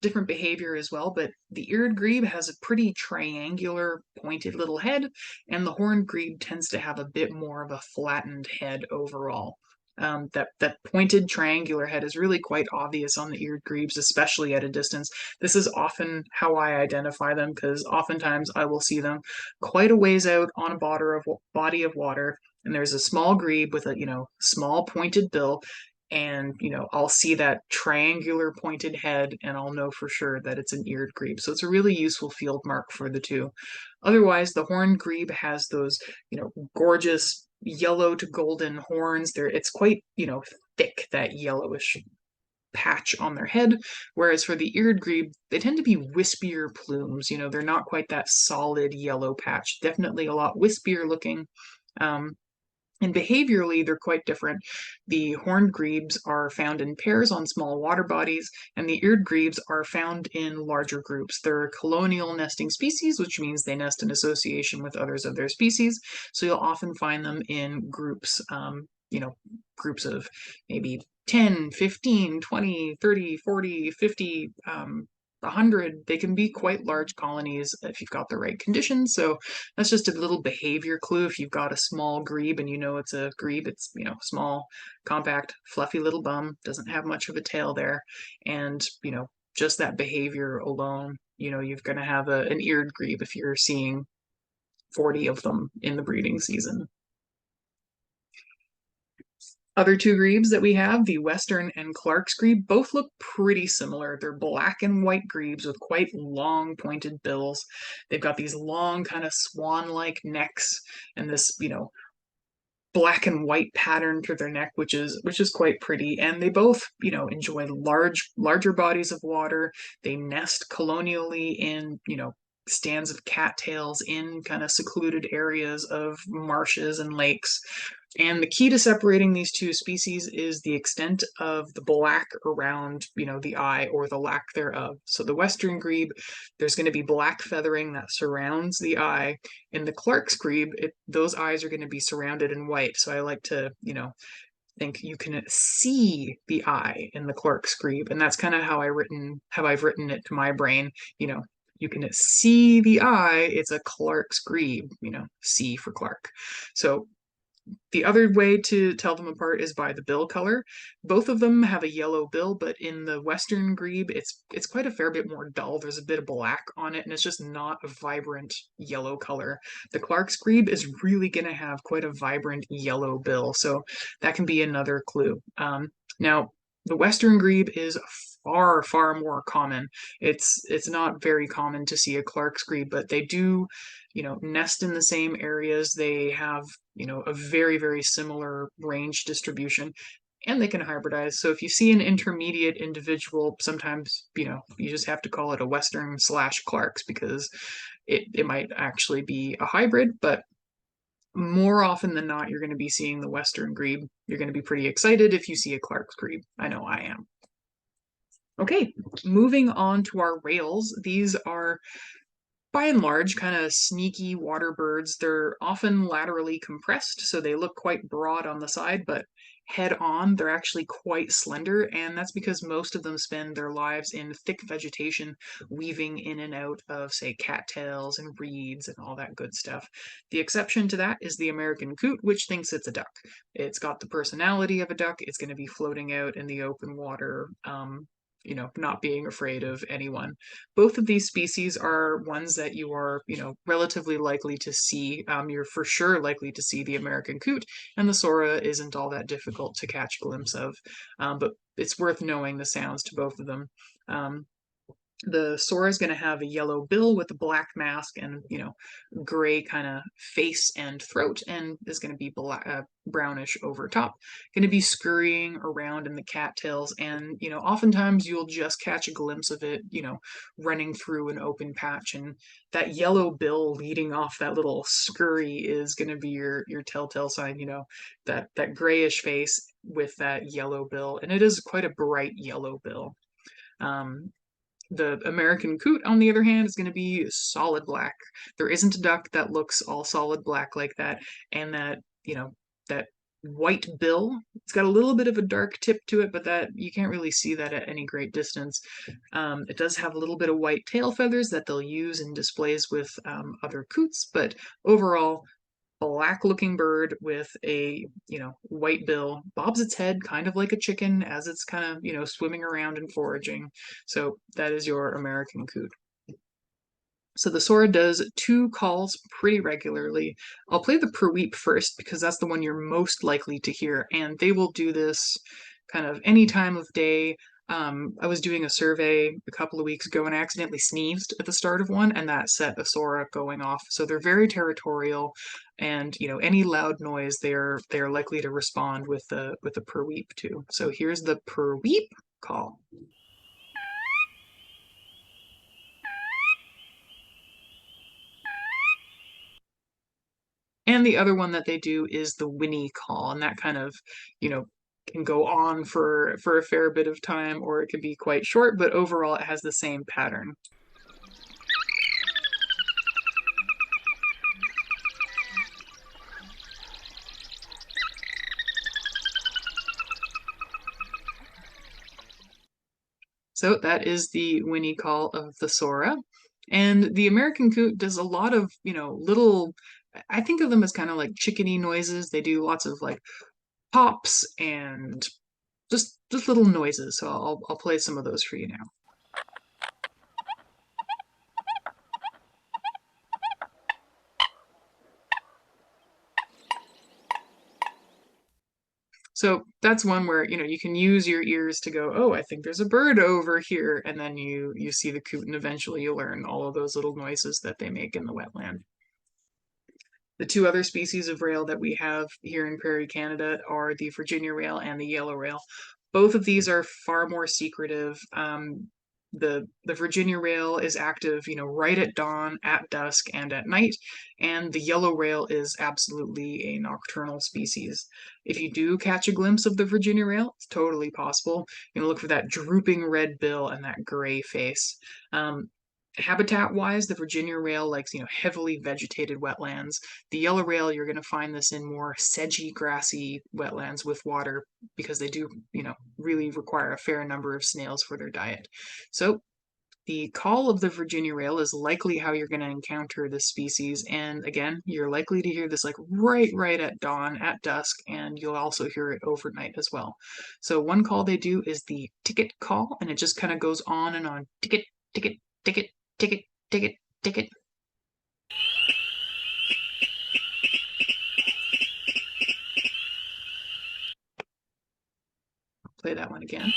different behavior as well. But the eared grebe has a pretty triangular pointed little head, and the horned grebe tends to have a bit more of a flattened head overall. That pointed triangular head is really quite obvious on the eared grebes, especially at a distance. This is often how I identify them, because oftentimes I will see them quite a ways out on a body of water, and there's a small grebe with a small pointed bill, and I'll see that triangular pointed head and I'll know for sure that it's an eared grebe. So it's a really useful field mark for the two. Otherwise, the horned grebe has those gorgeous yellow to golden horns. It's quite thick, that yellowish patch on their head, whereas for the eared grebe they tend to be wispier plumes. They're not quite that solid yellow patch, definitely a lot wispier looking. And behaviorally, they're quite different. The horned grebes are found in pairs on small water bodies, and the eared grebes are found in larger groups. They're colonial nesting species, which means they nest in association with others of their species. So you'll often find them in groups, groups of maybe 10, 15, 20, 30, 40, 50, 100. They can be quite large colonies if you've got the right conditions. So that's just a little behavior clue. If you've got a small grebe and it's a grebe, it's small, compact, fluffy little bum, doesn't have much of a tail there, and just that behavior alone, you're going to have an eared grebe if you're seeing 40 of them in the breeding season. Other two grebes that we have, the Western and Clark's grebe, both look pretty similar. They're black and white grebes with quite long pointed bills. They've got these long kind of swan-like necks and this, black and white pattern to their neck, which is quite pretty. And they both, enjoy larger bodies of water. They nest colonially in, stands of cattails in kind of secluded areas of marshes and lakes. And the key to separating these two species is the extent of the black around, the eye, or the lack thereof. So the Western grebe, there's going to be black feathering that surrounds the eye. In the Clark's grebe, those eyes are going to be surrounded in white. So I like to, think you can see the eye in the Clark's grebe, and that's kind of how I've written it to my brain. You can see the eye. It's a Clark's grebe. C for Clark. So The other way to tell them apart is by the bill color. Both of them have a yellow bill, but in the Western grebe, it's quite a fair bit more dull. There's a bit of black on it, and it's just not a vibrant yellow color. The Clark's grebe is really going to have quite a vibrant yellow bill, so that can be another clue. Now, the Western grebe is far, far more common. It's not very common to see a Clark's grebe, but they do, nest in the same areas. They have, a very, very similar range distribution, and they can hybridize. So if you see an intermediate individual, sometimes, you just have to call it a Western slash Clark's, because it might actually be a hybrid, but more often than not, you're going to be seeing the Western grebe. You're going to be pretty excited if you see a Clark's grebe. I know I am. Okay, moving on to our rails. These are, by and large, kind of sneaky water birds. They're often laterally compressed, so they look quite broad on the side, but head on, they're actually quite slender, and that's because most of them spend their lives in thick vegetation, weaving in and out of, say, cattails and reeds and all that good stuff. The exception to that is the American coot, which thinks it's a duck. It's got the personality of a duck. It's going to be floating out in the open water, not being afraid of anyone. Both of these species are ones that you are, relatively likely to see. You're for sure likely to see the American coot, and the sora isn't all that difficult to catch a glimpse of. But it's worth knowing the sounds to both of them. The sora is going to have a yellow bill with a black mask and, gray kind of face and throat, and is going to be brownish over top. Going to be scurrying around in the cattails, and, oftentimes you'll just catch a glimpse of it, running through an open patch, and that yellow bill leading off that little scurry is going to be your telltale sign, that grayish face with that yellow bill, and it is quite a bright yellow bill. The American coot, on the other hand, is going to be solid black. There isn't a duck that looks all solid black like that, and that white bill, it's got a little bit of a dark tip to it, but that you can't really see that at any great distance. It does have a little bit of white tail feathers that they'll use in displays with other coots, but overall, black looking bird with a white bill, bobs its head kind of like a chicken as it's kind of swimming around and foraging. So that is your American coot. So the sora does two calls pretty regularly. I'll play the per-weep first because that's the one you're most likely to hear, and they will do this kind of any time of day. I was doing a survey a couple of weeks ago and I accidentally sneezed at the start of one, and that set a sora going off. So they're very territorial, and any loud noise they're likely to respond with the per-weep too. So here's the per-weep call. And the other one that they do is the whinny call, and that kind of, can go on for a fair bit of time, or it can be quite short, but overall it has the same pattern. So that is the whinny call of the sora. And the American coot does a lot of, little, I think of them as kind of like chickadee noises. They do lots of like pops and just little noises. So I'll play some of those for you now. So that's one where, you can use your ears to go, oh, I think there's a bird over here. And then you see the coot, and eventually you learn all of those little noises that they make in the wetland. The two other species of rail that we have here in Prairie Canada are the Virginia rail and the yellow rail. Both of these are far more secretive. The Virginia rail is active, right at dawn, at dusk, and at night, and the yellow rail is absolutely a nocturnal species. If you do catch a glimpse of the Virginia rail, it's totally possible. Look for that drooping red bill and that gray face. Habitat-wise, the Virginia rail likes, heavily vegetated wetlands. The yellow rail, you're going to find this in more sedgy, grassy wetlands with water, because they do, really require a fair number of snails for their diet. So The call of the Virginia rail is likely how you're going to encounter this species, and again, you're likely to hear this like right at dawn, at dusk, and you'll also hear it overnight as well. So one call they do is the ticket call, and it just kind of goes on and on. Ticket, ticket, ticket, ticket, ticket, ticket. I'll play that one again.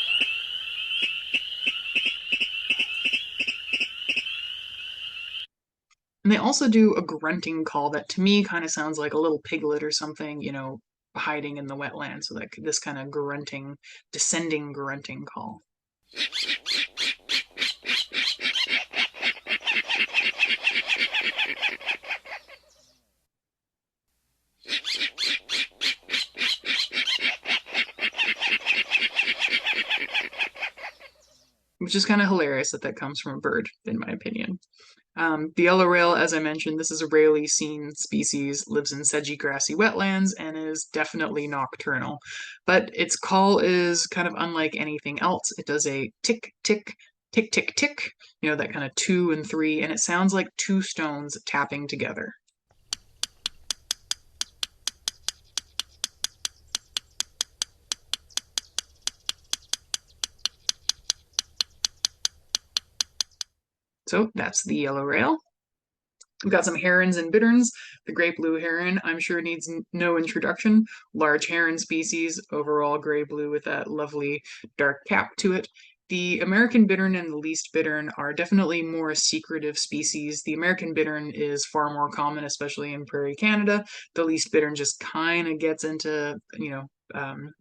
And they also do a grunting call that to me kind of sounds like a little piglet or something, hiding in the wetland. So like this kind of grunting, descending grunting call. Which is kind of hilarious that comes from a bird, in my opinion. The yellow rail, as I mentioned, this is a rarely seen species, lives in sedgy grassy wetlands, and is definitely nocturnal. But its call is kind of unlike anything else. It does a tick, tick, tick, tick, tick, that kind of 2 and 3, and it sounds like two stones tapping together. So that's the yellow rail. We've got some herons and bitterns. The great blue heron, I'm sure, needs no introduction. Large heron species, overall gray-blue with that lovely dark cap to it. The American bittern and the least bittern are definitely more secretive species. The American bittern is far more common, especially in prairie Canada. The least bittern just kind of gets into,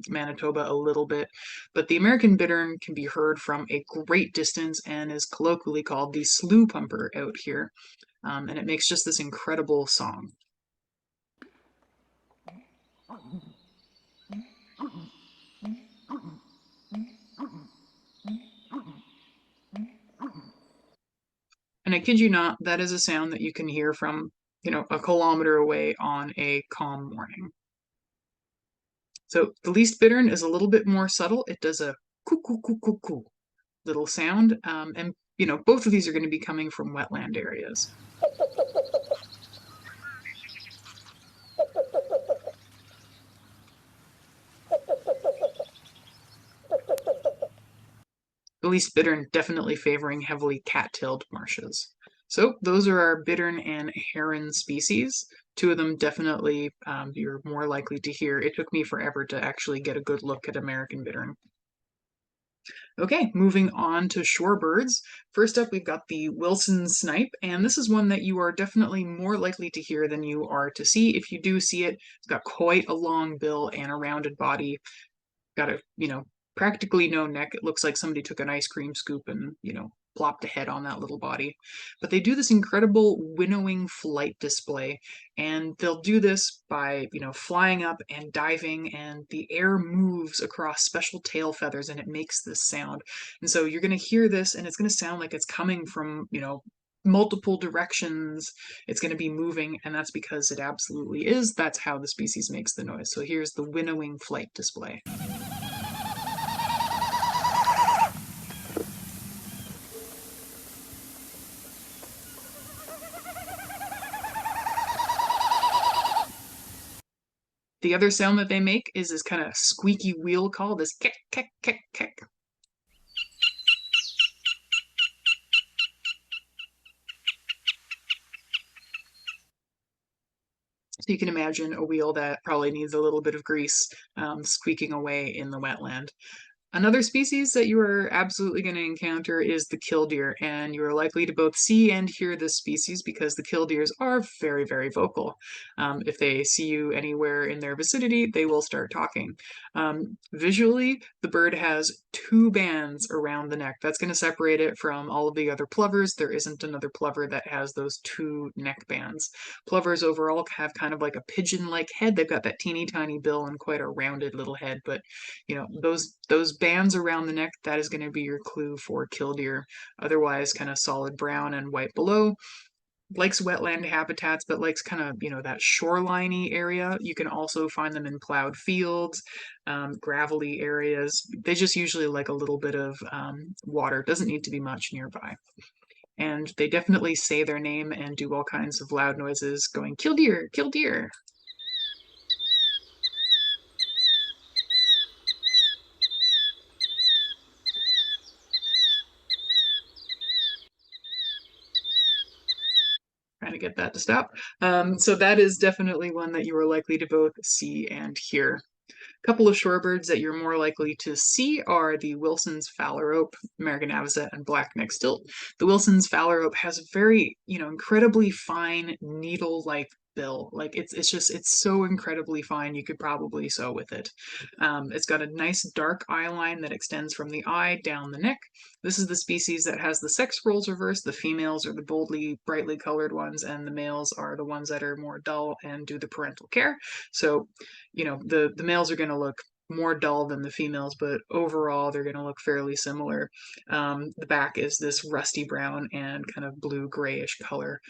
Manitoba a little bit. But the American bittern can be heard from a great distance and is colloquially called the slough pumper out here. And it makes just this incredible song. And I kid you not, that is a sound that you can hear from, a kilometer away on a calm morning. So the least bittern is a little bit more subtle. It does a coo coo coo coo coo little sound. And both of these are going to be coming from wetland areas. The least bittern definitely favoring heavily cat-tailed marshes. So those are our bittern and heron species. Two of them definitely you're more likely to hear. It took me forever to actually get a good look at American bittern. Okay, moving on to shorebirds. First up, we've got the Wilson snipe, and this is one that you are definitely more likely to hear than you are to see. If you do see it, it's got quite a long bill and a rounded body. Got a, practically no neck. It looks like somebody took an ice cream scoop and, plopped a head on that little body. But they do this incredible winnowing flight display, and they'll do this by, flying up and diving, and the air moves across special tail feathers, and it makes this sound. And so you're going to hear this, and it's going to sound like it's coming from, multiple directions. It's going to be moving, and that's because it absolutely is. That's how the species makes the noise. So here's the winnowing flight display. The other sound that they make is this kind of squeaky wheel call, this kick, kick, kick, kick. So you can imagine a wheel that probably needs a little bit of grease squeaking away in the wetland. Another species that you are absolutely going to encounter is the killdeer, and you are likely to both see and hear this species because the killdeers are very, very vocal. If they see you anywhere in their vicinity, they will start talking. Visually, the bird has two bands around the neck. That's going to separate it from all of the other plovers. There isn't another plover that has those two neck bands. Plovers overall have kind of like a pigeon-like head. They've got that teeny tiny bill and quite a rounded little head, but those bands around the neck, that is going to be your clue for killdeer. Otherwise, kind of solid brown and white below. likes wetland habitats, but likes kind of, that shoreliney area. You can also find them in plowed fields, gravelly areas. They just usually like a little bit of water. Doesn't need to be much nearby. And they definitely say their name and do all kinds of loud noises going, kill deer, kill deer. Trying to get that to stop. So that is definitely one that you are likely to both see and hear. A couple of shorebirds that you're more likely to see are the Wilson's phalarope, American avocet, and black-necked stilt. The Wilson's phalarope has a very, incredibly fine needle-like bill. Like it's so incredibly fine. You could probably sew with it. It's got a nice dark eye line that extends from the eye down the neck. This is the species that has the sex roles reversed. The females are the boldly, brightly colored ones, and the males are the ones that are more dull and do the parental care. So, the males are going to look more dull than the females, but overall they're going to look fairly similar. The back is this rusty brown and kind of blue grayish color.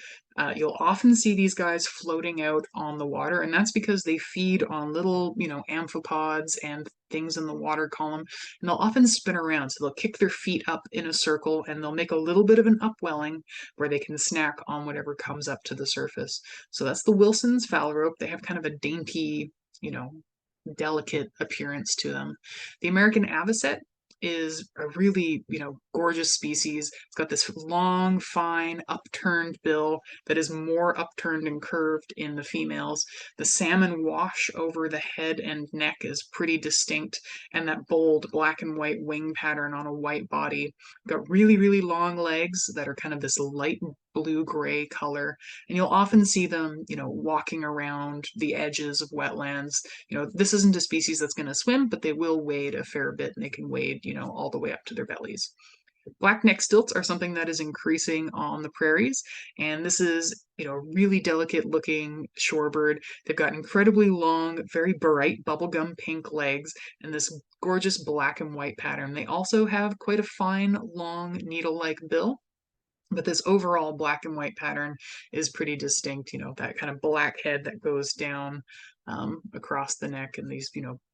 You'll often see these guys floating out on the water, and that's because they feed on little, amphipods and things in the water column, and they'll often spin around. So they'll kick their feet up in a circle and they'll make a little bit of an upwelling where they can snack on whatever comes up to the surface. So that's the Wilson's phalarope. They have kind of a dainty, delicate appearance to them. The American avocet is a really, gorgeous species. It's got this long, fine, upturned bill that is more upturned and curved in the females. The salmon wash over the head and neck is pretty distinct, and that bold black and white wing pattern on a white body. Got really, really long legs that are kind of this light blue-gray color, and you'll often see them, walking around the edges of wetlands. This isn't a species that's going to swim, but they will wade a fair bit, and they can wade, all the way up to their bellies. Black-necked stilts are something that is increasing on the prairies, and this is, really delicate looking shorebird. They've got incredibly long, very bright bubblegum pink legs and this gorgeous black and white pattern. They also have quite a fine, long, needle-like bill, but this overall black and white pattern is pretty distinct. That kind of black head that goes down across the neck, and these,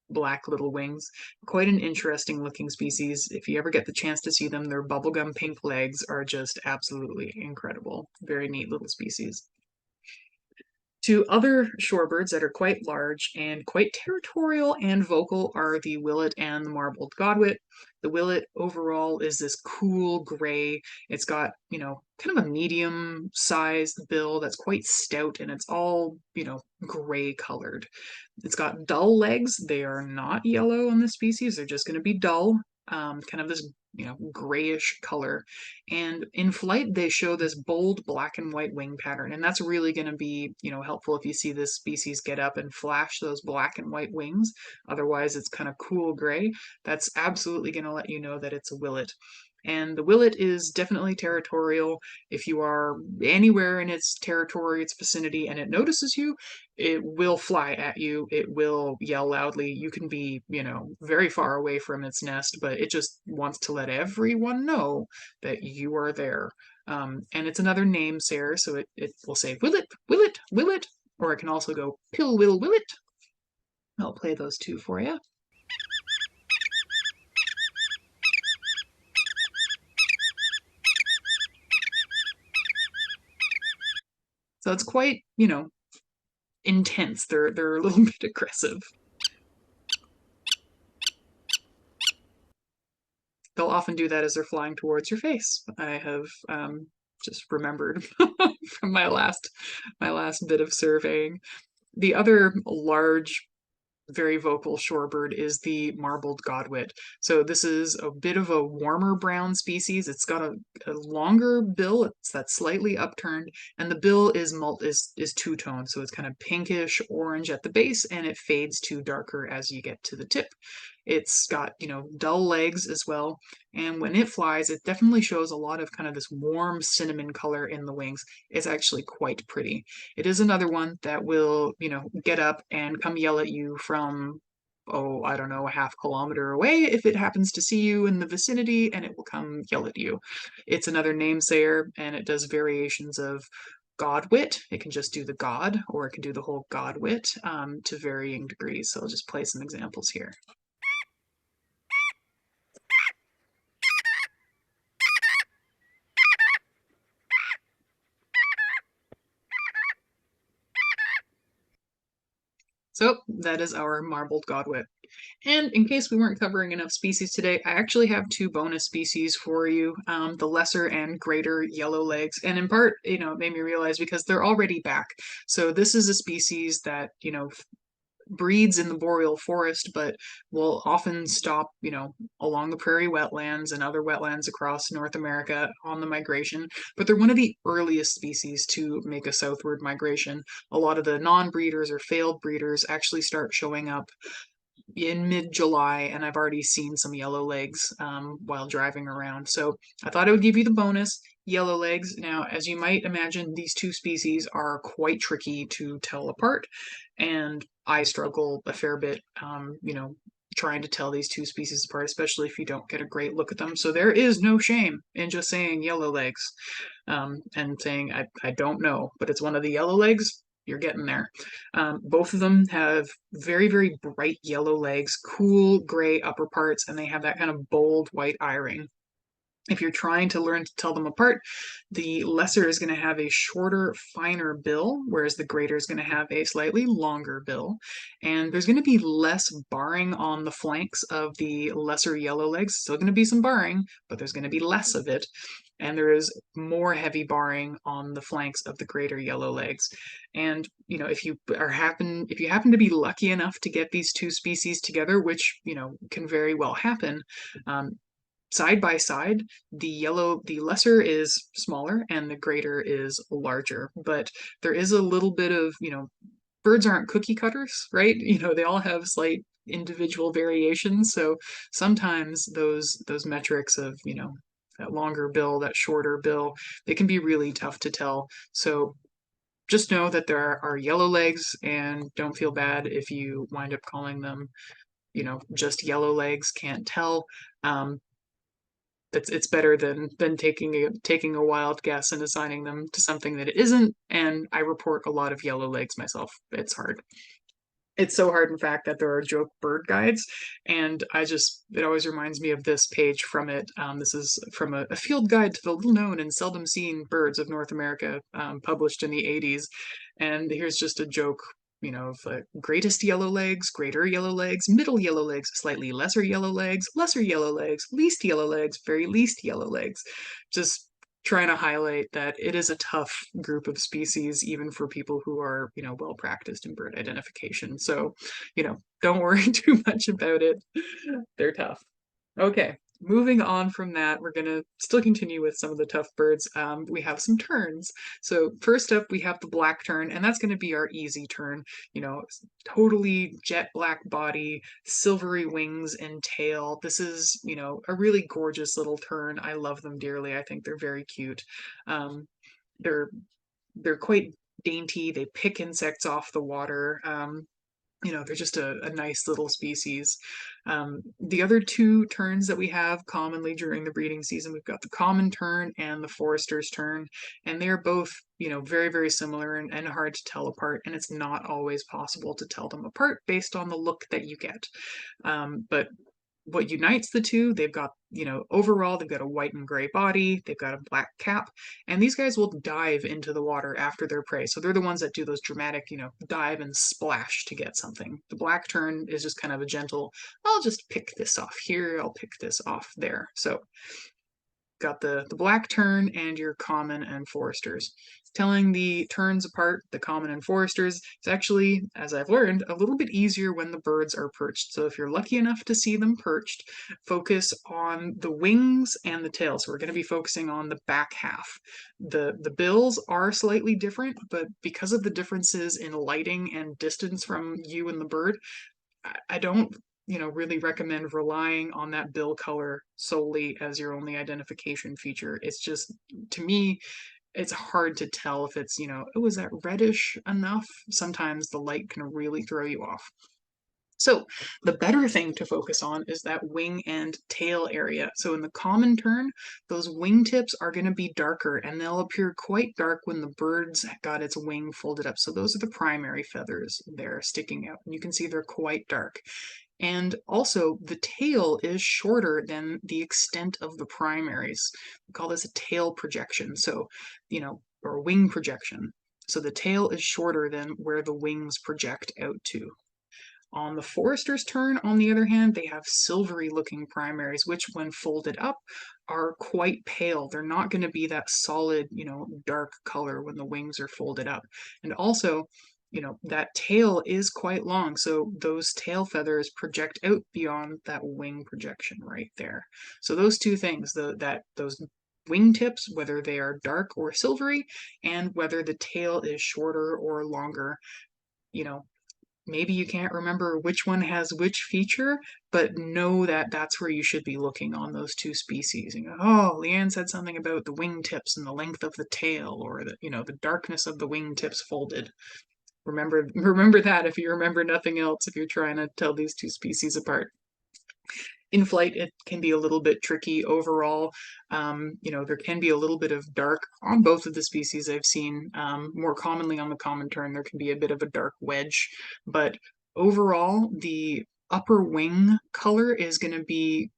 black little wings. Quite an interesting looking species. If you ever get the chance to see them, their bubblegum pink legs are just absolutely incredible. Very neat little species. Two other shorebirds that are quite large and quite territorial and vocal are the willet and the marbled godwit. The willet overall is this cool gray. It's got, kind of a medium sized bill that's quite stout, and it's all, gray colored. It's got dull legs. They are not yellow on this species. They're just going to be dull, kind of this, grayish color. And in flight, they show this bold black and white wing pattern. And that's really going to be, helpful if you see this species get up and flash those black and white wings. Otherwise, it's kind of cool gray. That's absolutely going to let you know that it's a willet. And the willet is definitely territorial. If you are anywhere in its territory, its vicinity, and it notices you, it will fly at you. It will yell loudly. You can be, very far away from its nest, but it just wants to let everyone know that you are there. And it's another name sayer, so it will say willet, willet, willet, or it can also go pill, will, willet. I'll play those two for you. So it's quite, intense. They're a little bit aggressive. They'll often do that as they're flying towards your face. I have just remembered from my last bit of surveying. The other large, very vocal shorebird is the marbled godwit. So this is a bit of a warmer brown species. It's got a longer bill. It's that slightly upturned, and the bill is two-tone. So it's kind of pinkish orange at the base, and it fades to darker as you get to the tip. It's got, dull legs as well. And when it flies, it definitely shows a lot of kind of this warm cinnamon color in the wings. It's actually quite pretty. It is another one that will, get up and come yell at you from, oh, I don't know, a half kilometer away if it happens to see you in the vicinity, and it will come yell at you. It's another namesayer, and it does variations of godwit. It can just do the god, or it can do the whole godwit to varying degrees. So I'll just play some examples here. So that is our marbled godwit. And in case we weren't covering enough species today, I actually have two bonus species for you, the lesser and greater yellowlegs. And in part, it made me realize because they're already back. So this is a species that, breeds in the boreal forest, but will often stop, along the prairie wetlands and other wetlands across North America on the migration. But they're one of the earliest species to make a southward migration. A lot of the non-breeders or failed breeders actually start showing up in mid-July, and I've already seen some yellowlegs while driving around. So I thought I would give you the bonus yellowlegs. Now, as you might imagine, these two species are quite tricky to tell apart, and I struggle a fair bit, trying to tell these two species apart, especially if you don't get a great look at them. So there is no shame in just saying yellowlegs and saying, I don't know, but it's one of the yellowlegs. You're getting there. Both of them have very, very bright yellow legs, cool gray upper parts, and they have that kind of bold white eye-ring. If you're trying to learn to tell them apart, the lesser is going to have a shorter, finer bill, whereas the greater is going to have a slightly longer bill. And there's going to be less barring on the flanks of the lesser yellow legs. Still going to be some barring, but there's going to be less of it. And there is more heavy barring on the flanks of the greater yellow legs. And if you happen to be lucky enough to get these two species together, which can very well happen, side by side, the lesser is smaller and the greater is larger. But there is a little bit of, birds aren't cookie cutters, right? They all have slight individual variations. So sometimes those metrics of, that longer bill, that shorter bill, they can be really tough to tell. So just know that there are yellow legs, and don't feel bad if you wind up calling them, just yellow legs, can't tell. It's better than taking a wild guess and assigning them to something that it isn't. And I report a lot of yellow legs myself. It's hard. It's so hard, in fact, that there are joke bird guides, and it always reminds me of this page from it. This is from a field guide to the little known and seldom seen birds of North America, published in the 80s. And here's just a joke, of greatest yellow legs, greater yellow legs, middle yellow legs, slightly lesser yellow legs, lesser yellow legs, least yellow legs, very least yellow legs. Just trying to highlight that it is a tough group of species, even for people who are, well practiced in bird identification. So, don't worry too much about it. They're tough. Okay, moving on from that, we're going to still continue with some of the tough birds. We have some terns. So first up, we have the black tern, and that's going to be our easy tern. Totally jet black body, silvery wings and tail. This is, a really gorgeous little tern. I love them dearly. I think they're very cute. They're quite dainty. They pick insects off the water. They're just a nice little species. The other two terns that we have commonly during the breeding season, we've got the common tern and the forester's tern, and they're both, very, very similar and hard to tell apart, and it's not always possible to tell them apart based on the look that you get. But what unites the two, they've got, overall, they've got a white and gray body, they've got a black cap, and these guys will dive into the water after their prey. So they're the ones that do those dramatic, dive and splash to get something. The black tern is just kind of a gentle, I'll just pick this off here, I'll pick this off there. So got the black tern and your common and foresters. Telling the terns apart, the common and foresters, is actually, as I've learned, a little bit easier when the birds are perched. So if you're lucky enough to see them perched, focus on the wings and the tail. So we're going to be focusing on the back half. The bills are slightly different, but because of the differences in lighting and distance from you and the bird, I don't really recommend relying on that bill color solely as your only identification feature. It's just, to me, it's hard to tell if it's, oh, is that reddish enough? Sometimes the light can really throw you off. So the better thing to focus on is that wing and tail area. So in the common tern, those wingtips are going to be darker and they'll appear quite dark when the bird's got its wing folded up. So those are the primary feathers there sticking out. And you can see they're quite dark. And also the tail is shorter than the extent of the primaries. We call this a tail projection. So, or wing projection. So the tail is shorter than where the wings project out to. On the forester's tern, on the other hand, they have silvery looking primaries, which when folded up are quite pale. They're not going to be that solid, dark color when the wings are folded up. And also, that tail is quite long. So those tail feathers project out beyond that wing projection right there. So those two things, those wingtips, whether they are dark or silvery, and whether the tail is shorter or longer, you know, maybe you can't remember which one has which feature, but know that that's where you should be looking on those two species. And go, oh, Leanne said something about the wingtips and the length of the tail, or the darkness of the wingtips folded. Remember that if you remember nothing else, if you're trying to tell these two species apart. In flight, it can be a little bit tricky overall. There can be a little bit of dark on both of the species I've seen. More commonly on the common tern, there can be a bit of a dark wedge, but overall, the upper wing color is going to be,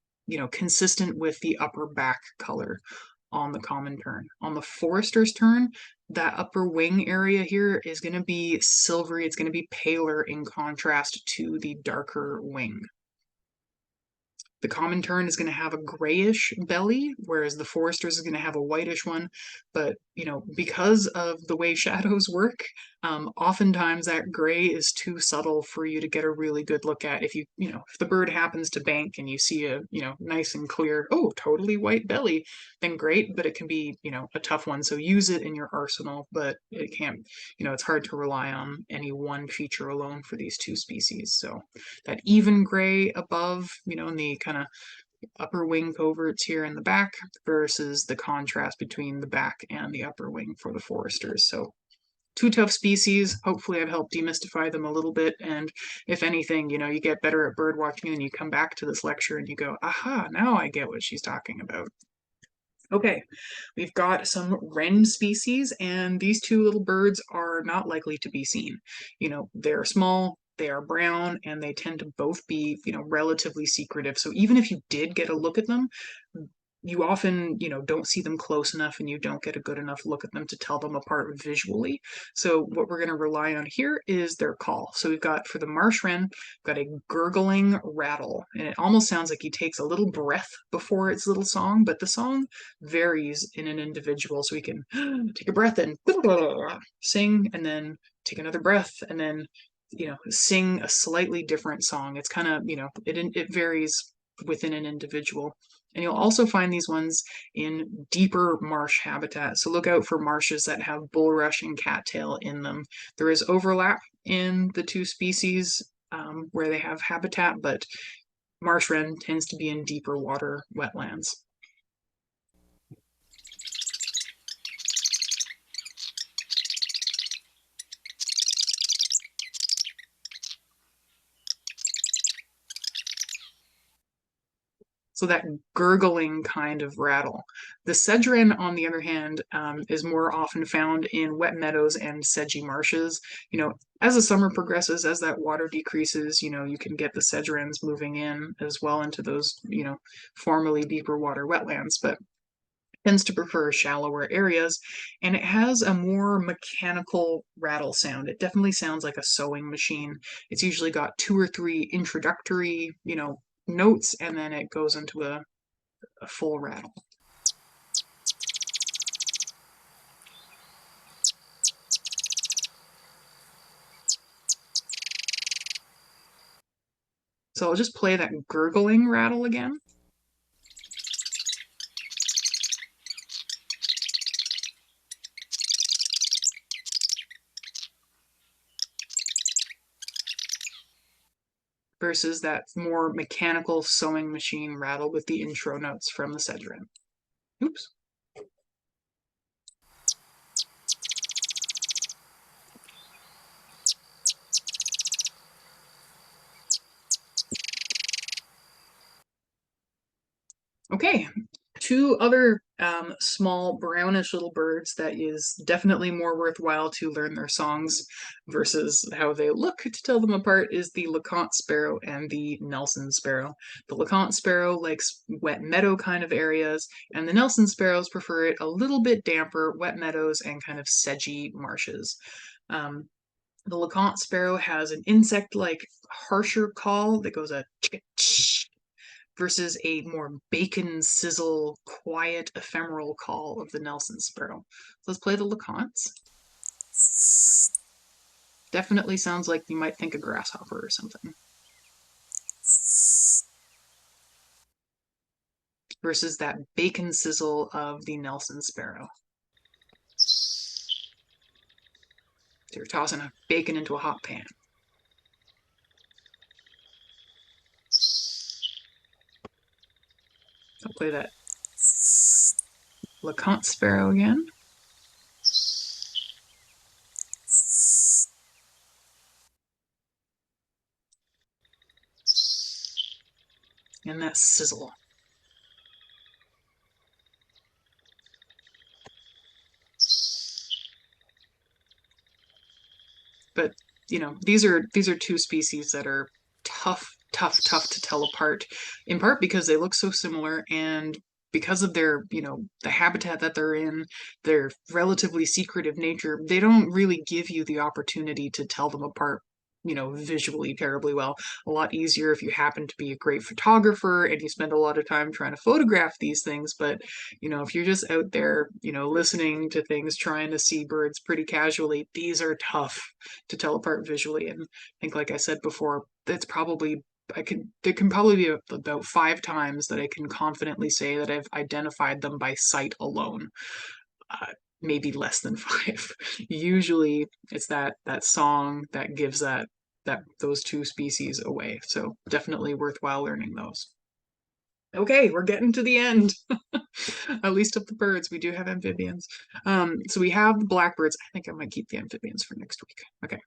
consistent with the upper back color on the common tern. On the forester's tern, that upper wing area here is going to be silvery. It's going to be paler in contrast to the darker wing. The common tern is going to have a grayish belly, whereas the forester's is going to have a whitish one. But, because of the way shadows work, oftentimes that gray is too subtle for you to get a really good look at. If if the bird happens to bank and you see a, nice and clear, oh, totally white belly, then great, but it can be, a tough one. So use it in your arsenal, but it can't, it's hard to rely on any one feature alone for these two species. So that even gray above, in the kind of upper wing coverts here in the back versus the contrast between the back and the upper wing for the foresters. So two tough species. Hopefully I've helped demystify them a little bit. And if anything, you get better at bird watching and you come back to this lecture and you go, aha, now I get what she's talking about. Okay, we've got some wren species, and these two little birds are not likely to be seen. They're small, they are brown, and they tend to both be, relatively secretive. So even if you did get a look at them, you often, don't see them close enough and you don't get a good enough look at them to tell them apart visually. So what we're going to rely on here is their call. So we've got, for the marsh wren, got a gurgling rattle, and it almost sounds like he takes a little breath before its little song, but the song varies in an individual. So we can take a breath and sing, and then take another breath, and then, sing a slightly different song. It's kind of, it varies within an individual. And you'll also find these ones in deeper marsh habitat. So look out for marshes that have bulrush and cattail in them. There is overlap in the two species where they have habitat, but marsh wren tends to be in deeper water wetlands. So that gurgling kind of rattle. The sedge wren, on the other hand, is more often found in wet meadows and sedgy marshes. As the summer progresses, as that water decreases, you can get the sedge wrens moving in as well into those, formerly deeper water wetlands, but tends to prefer shallower areas, and it has a more mechanical rattle sound. It definitely sounds like a sewing machine. It's usually got 2 or 3 introductory, notes, and then it goes into a full rattle. So I'll just play that gurgling rattle again. Versus that more mechanical sewing machine rattle with the intro notes from the sedge wren. Oops. Okay, two other small brownish little birds that is definitely more worthwhile to learn their songs versus how they look to tell them apart is the LeConte sparrow and the Nelson sparrow. The LeConte sparrow likes wet meadow kind of areas, and the Nelson sparrows prefer it a little bit damper, wet meadows, and kind of sedgy marshes. Um, the LeConte sparrow has an insect-like harsher call that goes a ch versus a more bacon sizzle, quiet, ephemeral call of the Nelson sparrow. So let's play the LeContes. Definitely sounds like you might think a grasshopper or something. Versus that bacon sizzle of the Nelson sparrow. So you're tossing a bacon into a hot pan. I'll play that LeConte sparrow again. And that sizzle. But you know, these are two species that are tough to tell apart, in part because they look so similar and because of their, the habitat that they're in, their relatively secretive nature, they don't really give you the opportunity to tell them apart, visually terribly well. A lot easier if you happen to be a great photographer and you spend a lot of time trying to photograph these things. But, if you're just out there, listening to things, trying to see birds pretty casually, these are tough to tell apart visually. And I think, like I said before, that's probably there can probably be about 5 times that I can confidently say that I've identified them by sight alone. Uh, Maybe less than five. Usually, it's that song that gives that those two species away. So definitely worthwhile learning those. Okay, we're getting to the end. At least of the birds. We do have amphibians. So we have the blackbirds. I think I might keep the amphibians for next week. Okay.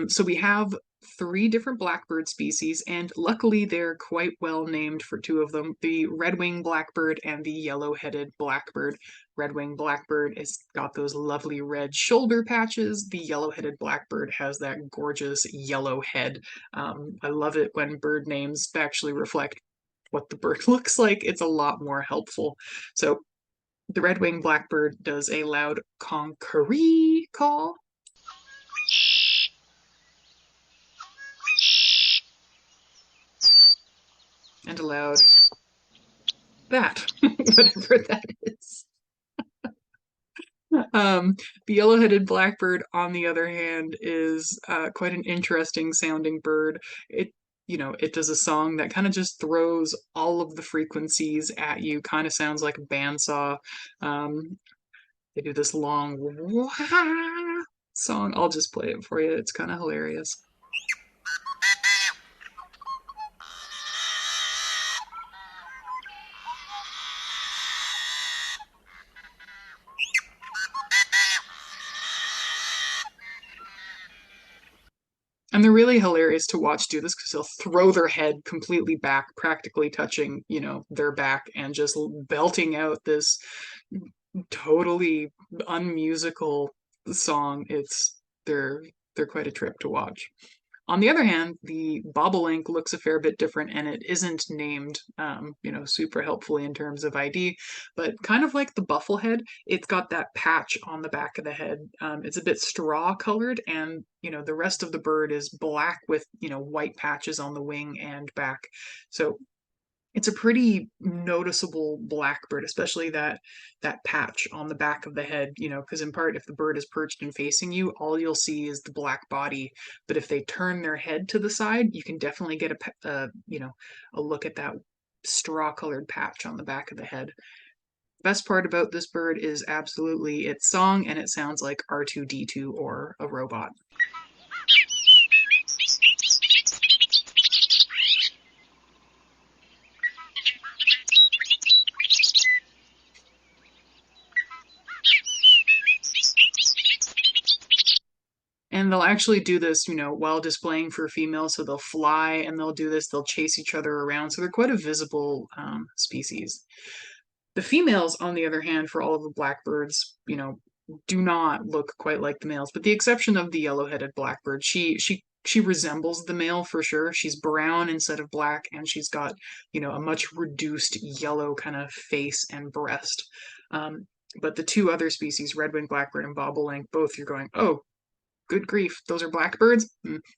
So we have 3 different blackbird species, and luckily they're quite well named for 2 of them, the red-winged blackbird and the yellow-headed blackbird. Red-winged blackbird has got those lovely red shoulder patches. The yellow-headed blackbird has that gorgeous yellow head. I love it when bird names actually reflect what the bird looks like. It's a lot more helpful. So the red-winged blackbird does a loud conqueree call. And allowed that, whatever that is. The yellow-headed blackbird, on the other hand, is quite an interesting sounding bird. It does a song that kind of just throws all of the frequencies at you, kind of sounds like a bandsaw. They do this long wah song. I'll just play it for you. It's kind of hilarious. And they're really hilarious to watch do this because they'll throw their head completely back, practically touching, their back, and just belting out this totally unmusical song. They're quite a trip to watch. On the other hand, the bobolink looks a fair bit different and it isn't named, super helpfully in terms of ID, but kind of like the bufflehead, it's got that patch on the back of the head. It's a bit straw colored and, the rest of the bird is black with, white patches on the wing and back. So it's a pretty noticeable blackbird, especially that patch on the back of the head, because in part, if the bird is perched and facing you, all you'll see is the black body. But if they turn their head to the side, you can definitely get a look at that straw-colored patch on the back of the head. Best part about this bird is absolutely its song, and it sounds like R2-D2 or a robot. And they'll actually do this, while displaying for females. So they'll fly and they'll do this, they'll chase each other around. So they're quite a visible species. The females, on the other hand, for all of the blackbirds, do not look quite like the males, but the exception of the yellow-headed blackbird. She resembles the male for sure. She's brown instead of black, and she's got, a much reduced yellow kind of face and breast. But the two other species, red-winged blackbird and bobolink, both you're going, oh, good grief, those are blackbirds?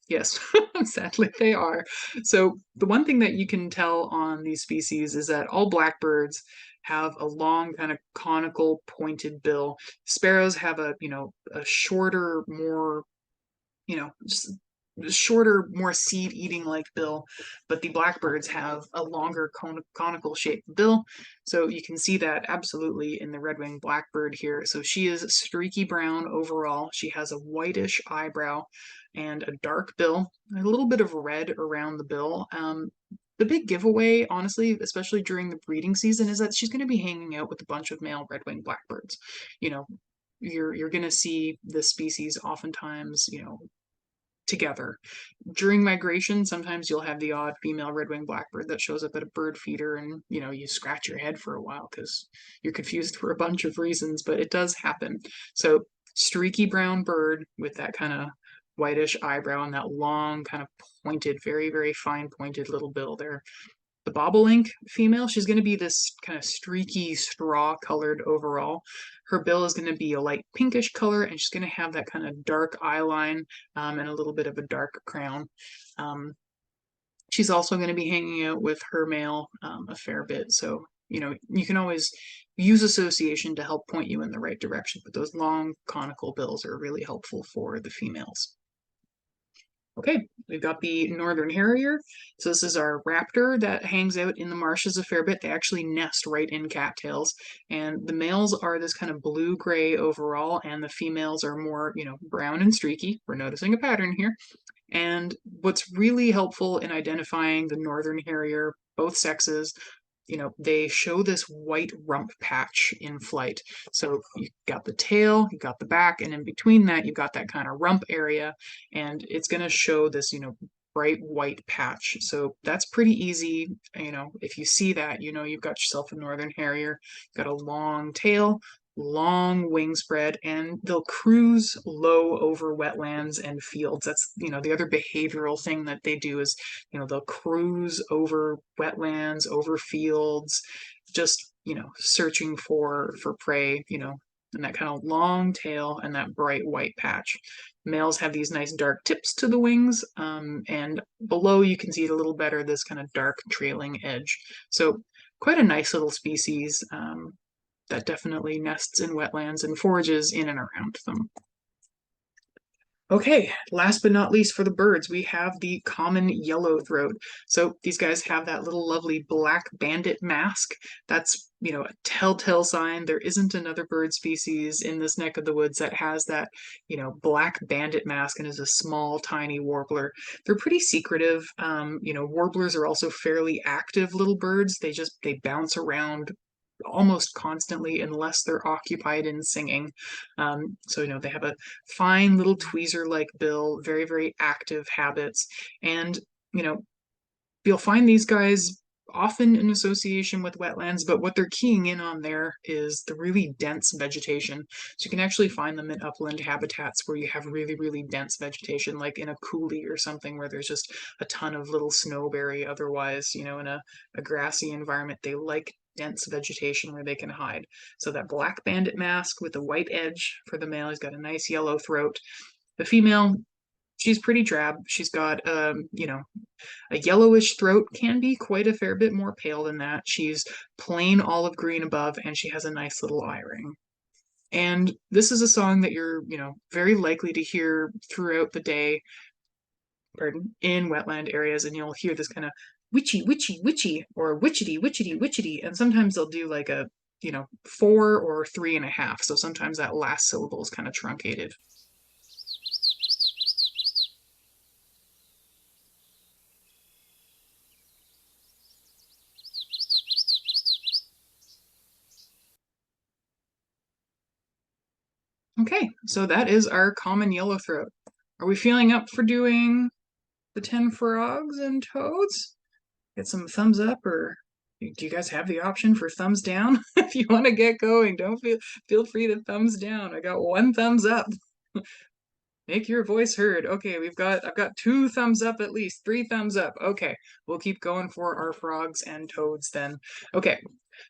Yes, sadly they are. So the one thing that you can tell on these species is that all blackbirds have a long kind of conical pointed bill. Sparrows have a shorter, more, just shorter, more seed-eating like bill, but the blackbirds have a longer conical shaped bill. So you can see that absolutely in the red-winged blackbird here. So she is streaky brown overall. She has a whitish eyebrow and a dark bill, a little bit of red around the bill. The big giveaway, honestly, especially during the breeding season, is that she's going to be hanging out with a bunch of male red-winged blackbirds. You're going to see this species oftentimes, together. During migration, sometimes you'll have the odd female red-winged blackbird that shows up at a bird feeder and, you scratch your head for a while because you're confused for a bunch of reasons, but it does happen. So streaky brown bird with that kind of whitish eyebrow and that long kind of pointed, very, very fine pointed little bill there. The bobolink female, she's going to be this kind of streaky straw colored overall. Her bill is going to be a light pinkish color, and she's going to have that kind of dark eye line and a little bit of a dark crown. She's also going to be hanging out with her male a fair bit. So, you can always use association to help point you in the right direction, but those long conical bills are really helpful for the females. Okay, we've got the northern harrier. So this is our raptor that hangs out in the marshes a fair bit. They actually nest right in cattails. And the males are this kind of blue-gray overall, and the females are more, brown and streaky. We're noticing a pattern here. And what's really helpful in identifying the northern harrier, both sexes, they show this white rump patch in flight. So you've got the tail, you've got the back, and in between that, you've got that kind of rump area, and it's going to show this, bright white patch. So that's pretty easy. If you see that, you've got yourself a northern harrier. You've got a long tail, long wing spread, and they'll cruise low over wetlands and fields. That's, the other behavioral thing that they do is, they'll cruise over wetlands, over fields, just, searching for prey, and that kind of long tail and that bright white patch. Males have these nice dark tips to the wings, and below you can see it a little better, this kind of dark trailing edge. So quite a nice little species. That definitely nests in wetlands and forages in and around them. Okay, last but not least for the birds, we have the common yellowthroat. So these guys have that little lovely black bandit mask. That's, a telltale sign there isn't another bird species in this neck of the woods that has that, black bandit mask and is a small, tiny warbler. They're pretty secretive. Warblers are also fairly active little birds. They bounce around almost constantly unless they're occupied in singing. So, they have a fine little tweezer-like bill, very, very active habits. And, you'll find these guys often in association with wetlands, but what they're keying in on there is the really dense vegetation. So you can actually find them in upland habitats where you have really, really dense vegetation, like in a coulee or something where there's just a ton of little snowberry. Otherwise, in a grassy environment, they like dense vegetation where they can hide. So that black bandit mask with the white edge for the male, he's got a nice yellow throat. The female, she's pretty drab. She's got, a yellowish throat, can be quite a fair bit more pale than that. She's plain olive green above, and she has a nice little eye ring. And this is a song that you're, very likely to hear throughout the day, in wetland areas, and you'll hear this kind of witchy, witchy, witchy, or witchity, witchity, witchity. And sometimes they'll do like a, 4 or 3.5. So sometimes that last syllable is kind of truncated. Okay, so that is our common yellowthroat. Are we feeling up for doing the 10 frogs and toads? Get some thumbs up, or do you guys have the option for thumbs down? If you want to get going, don't feel free to thumbs down. I got one thumbs up. Make your voice heard. Okay, I've got two thumbs up at least, three thumbs up. Okay, we'll keep going for our frogs and toads then. Okay,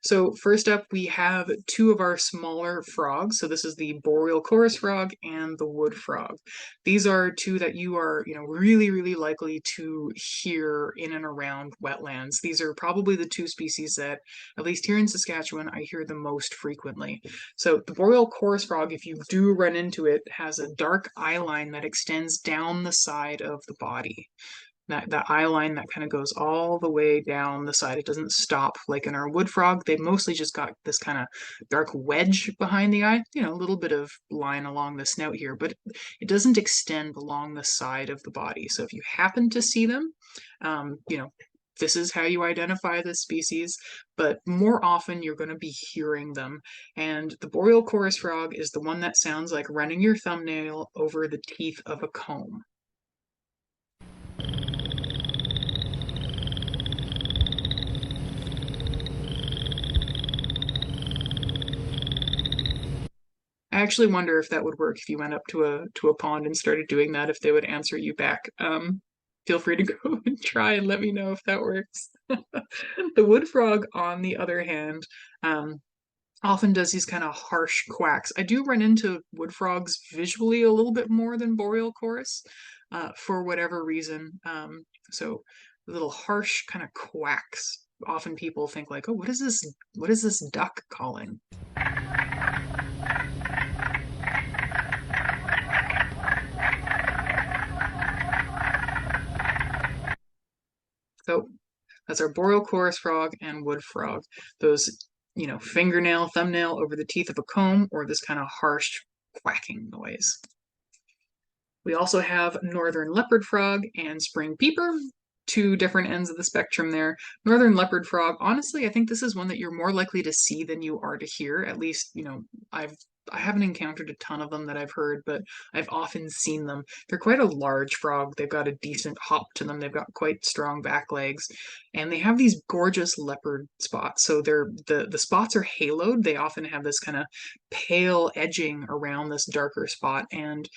so first up we have two of our smaller frogs. So this is the boreal chorus frog and the wood frog. These are two that you are, really, really likely to hear in and around wetlands. These are probably the two species that, at least here in Saskatchewan, I hear the most frequently. So the boreal chorus frog, if you do run into it, has a dark eye line that extends down the side of the body. That eye line that kind of goes all the way down the side. It doesn't stop like in our wood frog. They've mostly just got this kind of dark wedge behind the eye, a little bit of line along the snout here, but it doesn't extend along the side of the body. So if you happen to see them, this is how you identify this species, but more often you're going to be hearing them. And the boreal chorus frog is the one that sounds like running your thumbnail over the teeth of a comb. I actually wonder if that would work if you went up to a pond and started doing that, if they would answer you back. Feel free to go and try and let me know if that works. The wood frog, on the other hand, often does these kind of harsh quacks. I do run into wood frogs visually a little bit more than boreal chorus, for whatever reason. So little harsh kind of quacks. Often people think like, oh, what is this? What is this duck calling? So that's our boreal chorus frog and wood frog. Those, fingernail, thumbnail over the teeth of a comb, or this kind of harsh quacking noise. We also have northern leopard frog and spring peeper, two different ends of the spectrum there. Northern leopard frog, honestly, I think this is one that you're more likely to see than you are to hear. At least, I haven't encountered a ton of them that I've heard, but I've often seen them. They're quite a large frog. They've got a decent hop to them. They've got quite strong back legs, and they have these gorgeous leopard spots. So the spots are haloed. They often have this kind of pale edging around this darker spot, and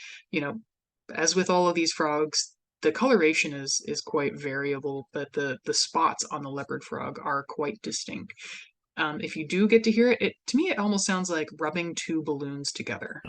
as with all of these frogs, the coloration is quite variable, but the spots on the leopard frog are quite distinct. If you do get to hear it, to me, it almost sounds like rubbing two balloons together.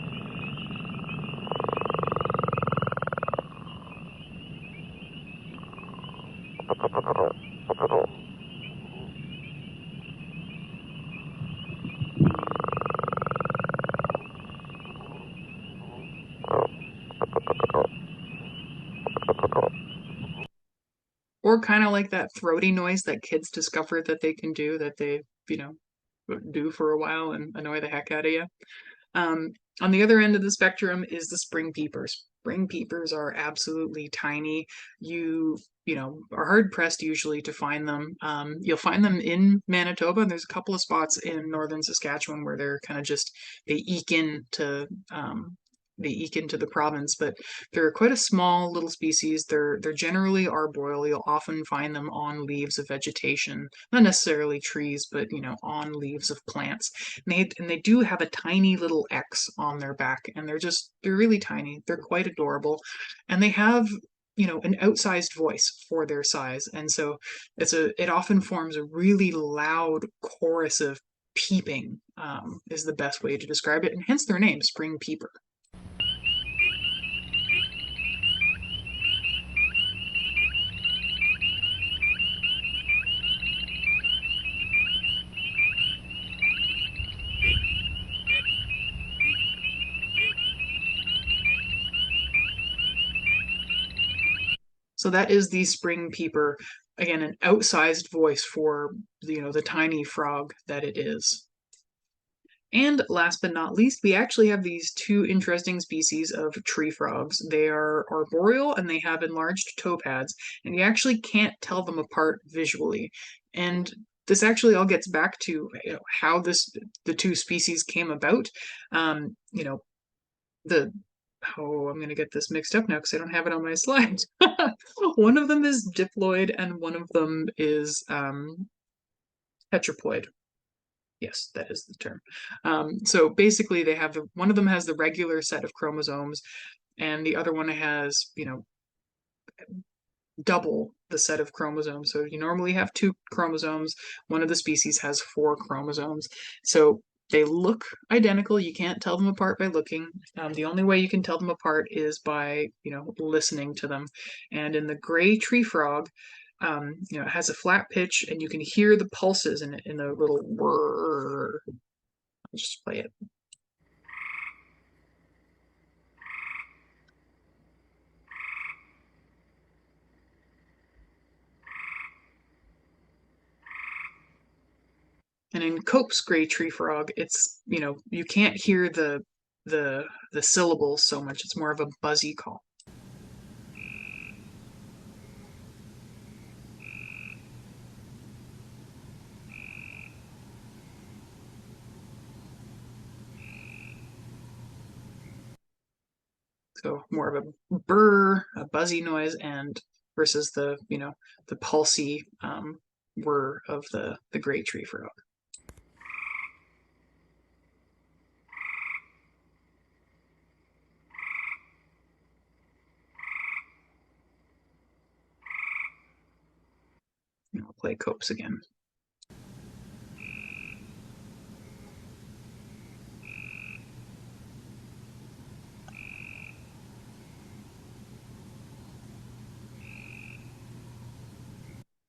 Or kind of like that throaty noise that kids discover that they can do, that they, do for a while and annoy the heck out of you. On the other end of the spectrum is the spring peepers. Spring peepers are absolutely tiny. You are hard pressed usually to find them. You'll find them in Manitoba. There's a couple of spots in northern Saskatchewan where they're kind of just, they eke into the province, but they're quite a small little species. They're generally arboreal. You'll often find them on leaves of vegetation, not necessarily trees, but on leaves of plants. And they do have a tiny little X on their back, and they're really tiny. They're quite adorable, and they have an outsized voice for their size, and so it often forms a really loud chorus of peeping, is the best way to describe it, and hence their name, spring peeper. So that is the spring peeper. Again, an outsized voice for the tiny frog that it is. And last but not least, we actually have these two interesting species of tree frogs. They are arboreal and they have enlarged toe pads, and you actually can't tell them apart visually. And this actually all gets back to how the two species came about. The oh, I'm going to get this mixed up now because I don't have it on my slides. One of them is diploid and one of them is tetraploid. Yes, that is the term. So basically they have one of them has the regular set of chromosomes and the other one has, double the set of chromosomes. So you normally have 2 chromosomes. One of the species has 4 chromosomes. So they look identical. You can't tell them apart by looking. The only way you can tell them apart is by, listening to them. And in the gray tree frog, it has a flat pitch and you can hear the pulses in it in a little whir. I'll just play it. And in Cope's gray tree frog, it's, you can't hear the syllables so much. It's more of a buzzy call. So more of a burr, a buzzy noise, and versus the pulsy whir of the gray tree frog. I'll play Cope's again.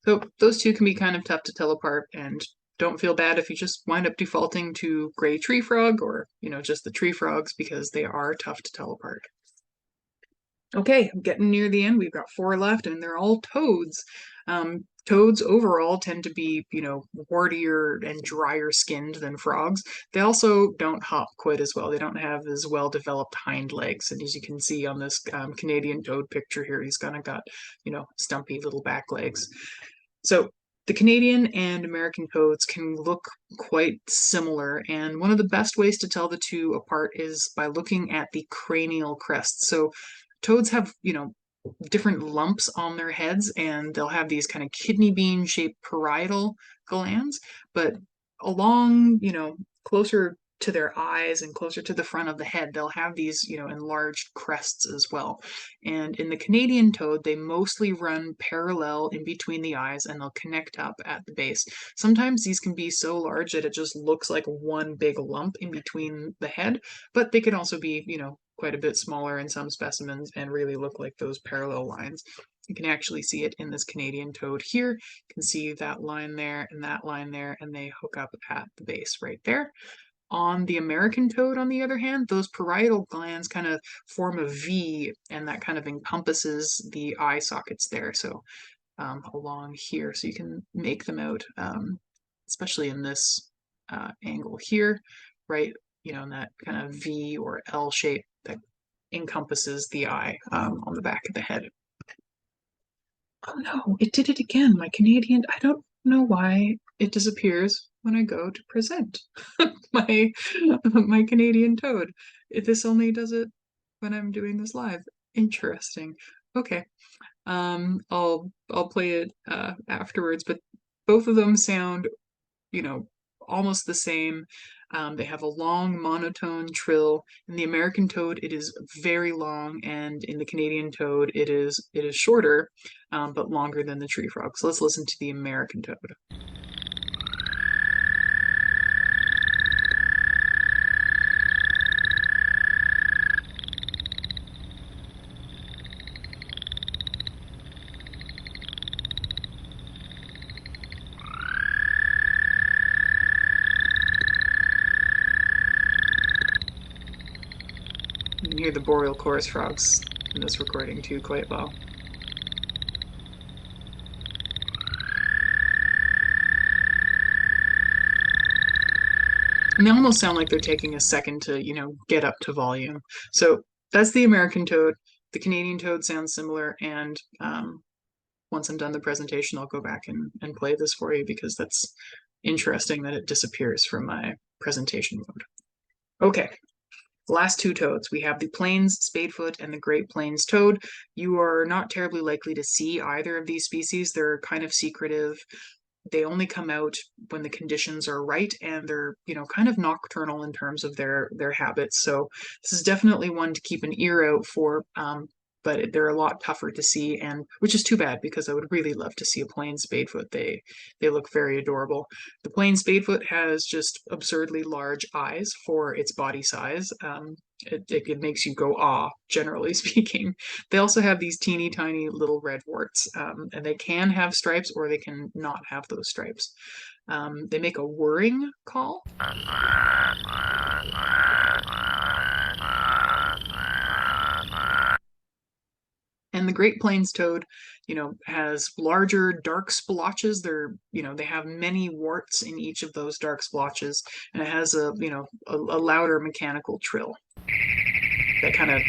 So those two can be kind of tough to tell apart, and don't feel bad if you just wind up defaulting to gray tree frog or, just the tree frogs, because they are tough to tell apart. Okay, I'm getting near the end. We've got 4 left, and they're all toads. Toads overall tend to be, wartier and drier skinned than frogs. They also don't hop quite as well. They don't have as well developed hind legs. And as you can see on this Canadian toad picture here, he's kind of got, stumpy little back legs. So the Canadian and American toads can look quite similar, and one of the best ways to tell the two apart is by looking at the cranial crests. So toads have, different lumps on their heads, and they'll have these kind of kidney bean shaped parietal glands, but along, closer to their eyes and closer to the front of the head, they'll have these, enlarged crests as well. And in the Canadian toad, they mostly run parallel in between the eyes and they'll connect up at the base. Sometimes these can be so large that it just looks like one big lump in between the head, but they can also be, quite a bit smaller in some specimens and really look like those parallel lines. You can actually see it in this Canadian toad here. You can see that line there and that line there, and they hook up at the base right there. On the American toad, on the other hand, those parietal glands kind of form a V, and that kind of encompasses the eye sockets there. So along here, so you can make them out, especially in this angle here, right? In that kind of V or L shape that encompasses the eye on the back of the head. Oh no, it did it again. My Canadian, I don't know why it disappears when I go to present my my Canadian toad. This only does it when I'm doing this live. Interesting. Okay. I'll play it afterwards, but both of them sound, almost the same. They have a long monotone trill. In the American toad, it is very long, and in the Canadian toad, it is shorter, but longer than the tree frog. So let's listen to the American toad. You can hear the boreal chorus frogs in this recording too quite well. And they almost sound like they're taking a second to, get up to volume. So that's the American toad. The Canadian toad sounds similar, and once I'm done the presentation, I'll go back and play this for you because that's interesting that it disappears from my presentation mode. Okay, The last two toads, we have the Plains spadefoot and the Great Plains toad. You are not terribly likely to see either of these species. They're kind of secretive. They only come out when the conditions are right, and they're, kind of nocturnal in terms of their habits. So this is definitely one to keep an ear out for. But they're a lot tougher to see, and which is too bad because I would really love to see a plain spadefoot. They look very adorable. The plain spadefoot has just absurdly large eyes for its body size. It makes you go ah, generally speaking. They also have these teeny tiny little red warts, and they can have stripes or they can not have those stripes. They make a whirring call. And the Great Plains toad, has larger dark splotches. They have many warts in each of those dark splotches, and it has a louder mechanical trill. That kind of,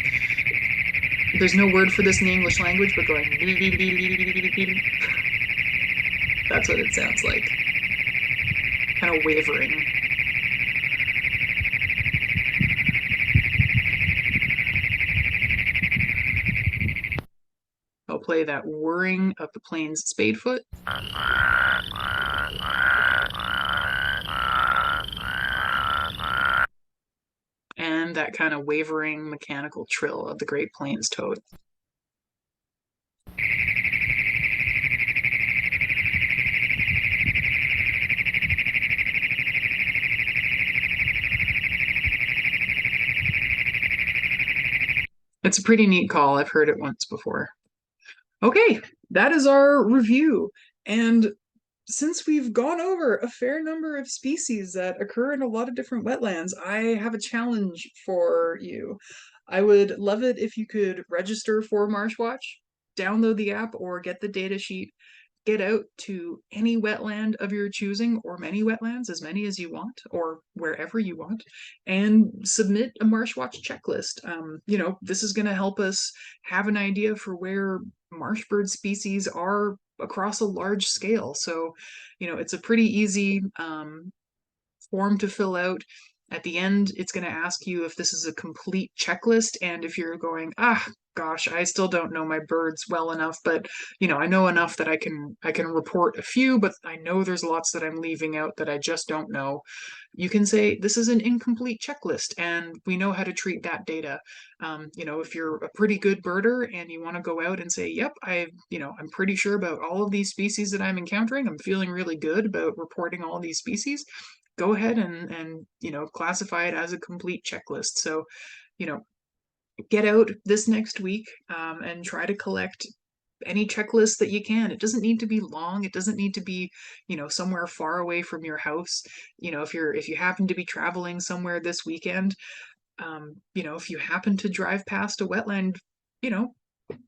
there's no word for this in the English language, but going, that's what it sounds like. Kind of wavering. I'll play that whirring of the plains spadefoot. And that kind of wavering mechanical trill of the Great Plains toad. It's a pretty neat call. I've heard it once before. Okay, that is our review. And since we've gone over a fair number of species that occur in a lot of different wetlands, I have a challenge for you. I would love it if you could register for MarshWatch, download the app, or get the data sheet. Get out to any wetland of your choosing, or many wetlands, as many as you want, or wherever you want, and submit a MarshWatch checklist. This is going to help us have an idea for where marsh bird species are across a large scale. So, it's a pretty easy form to fill out. At the end, it's going to ask you if this is a complete checklist, and if you're going, gosh, I still don't know my birds well enough, but I know enough that I can report a few, but I know there's lots that I'm leaving out that I just don't know. You can say this is an incomplete checklist, and we know how to treat that data. If you're a pretty good birder and you want to go out and say, yep, I'm pretty sure about all of these species that I'm encountering, I'm feeling really good about reporting all these species, go ahead and classify it as a complete checklist. So, get out this next week, and try to collect any checklist that you can. It doesn't need to be long. It doesn't need to be, somewhere far away from your house. If you happen to be traveling somewhere this weekend, if you happen to drive past a wetland,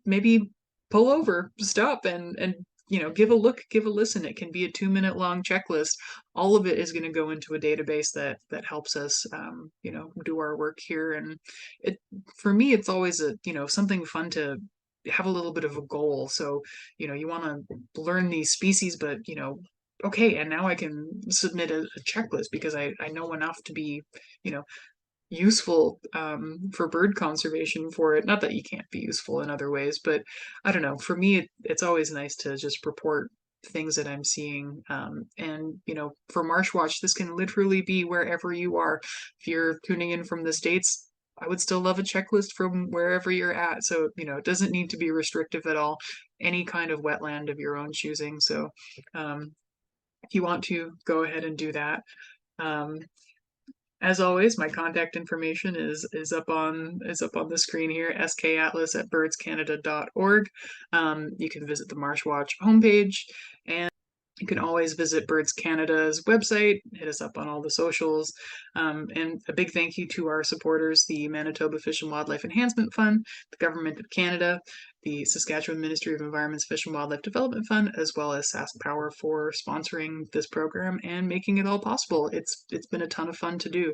maybe pull over, stop, and give a look, give a listen. It can be a 2-minute long checklist. All of it is going to go into a database that helps us do our work here. And it, for me, it's always something fun to have a little bit of a goal. So you want to learn these species, but okay, and now I can submit a checklist because I know enough to be useful for bird conservation for it. Not that you can't be useful in other ways, but I don't know. For me, it's always nice to just report things that I'm seeing. And for MarshWatch, this can literally be wherever you are. If you're tuning in from the States, I would still love a checklist from wherever you're at. So, it doesn't need to be restrictive at all. Any kind of wetland of your own choosing. So, if you want to, go ahead and do that. As always, my contact information is up on the screen here, skatlas@birdscanada.org. You can visit the MarshWatch homepage, and you can always visit Birds Canada's website, hit us up on all the socials. And a big thank you to our supporters, the Manitoba Fish and Wildlife Enhancement Fund, the Government of Canada, the Saskatchewan Ministry of Environment's Fish and Wildlife Development Fund, as well as Sask Power for sponsoring this program and making it all possible. It's been a ton of fun to do.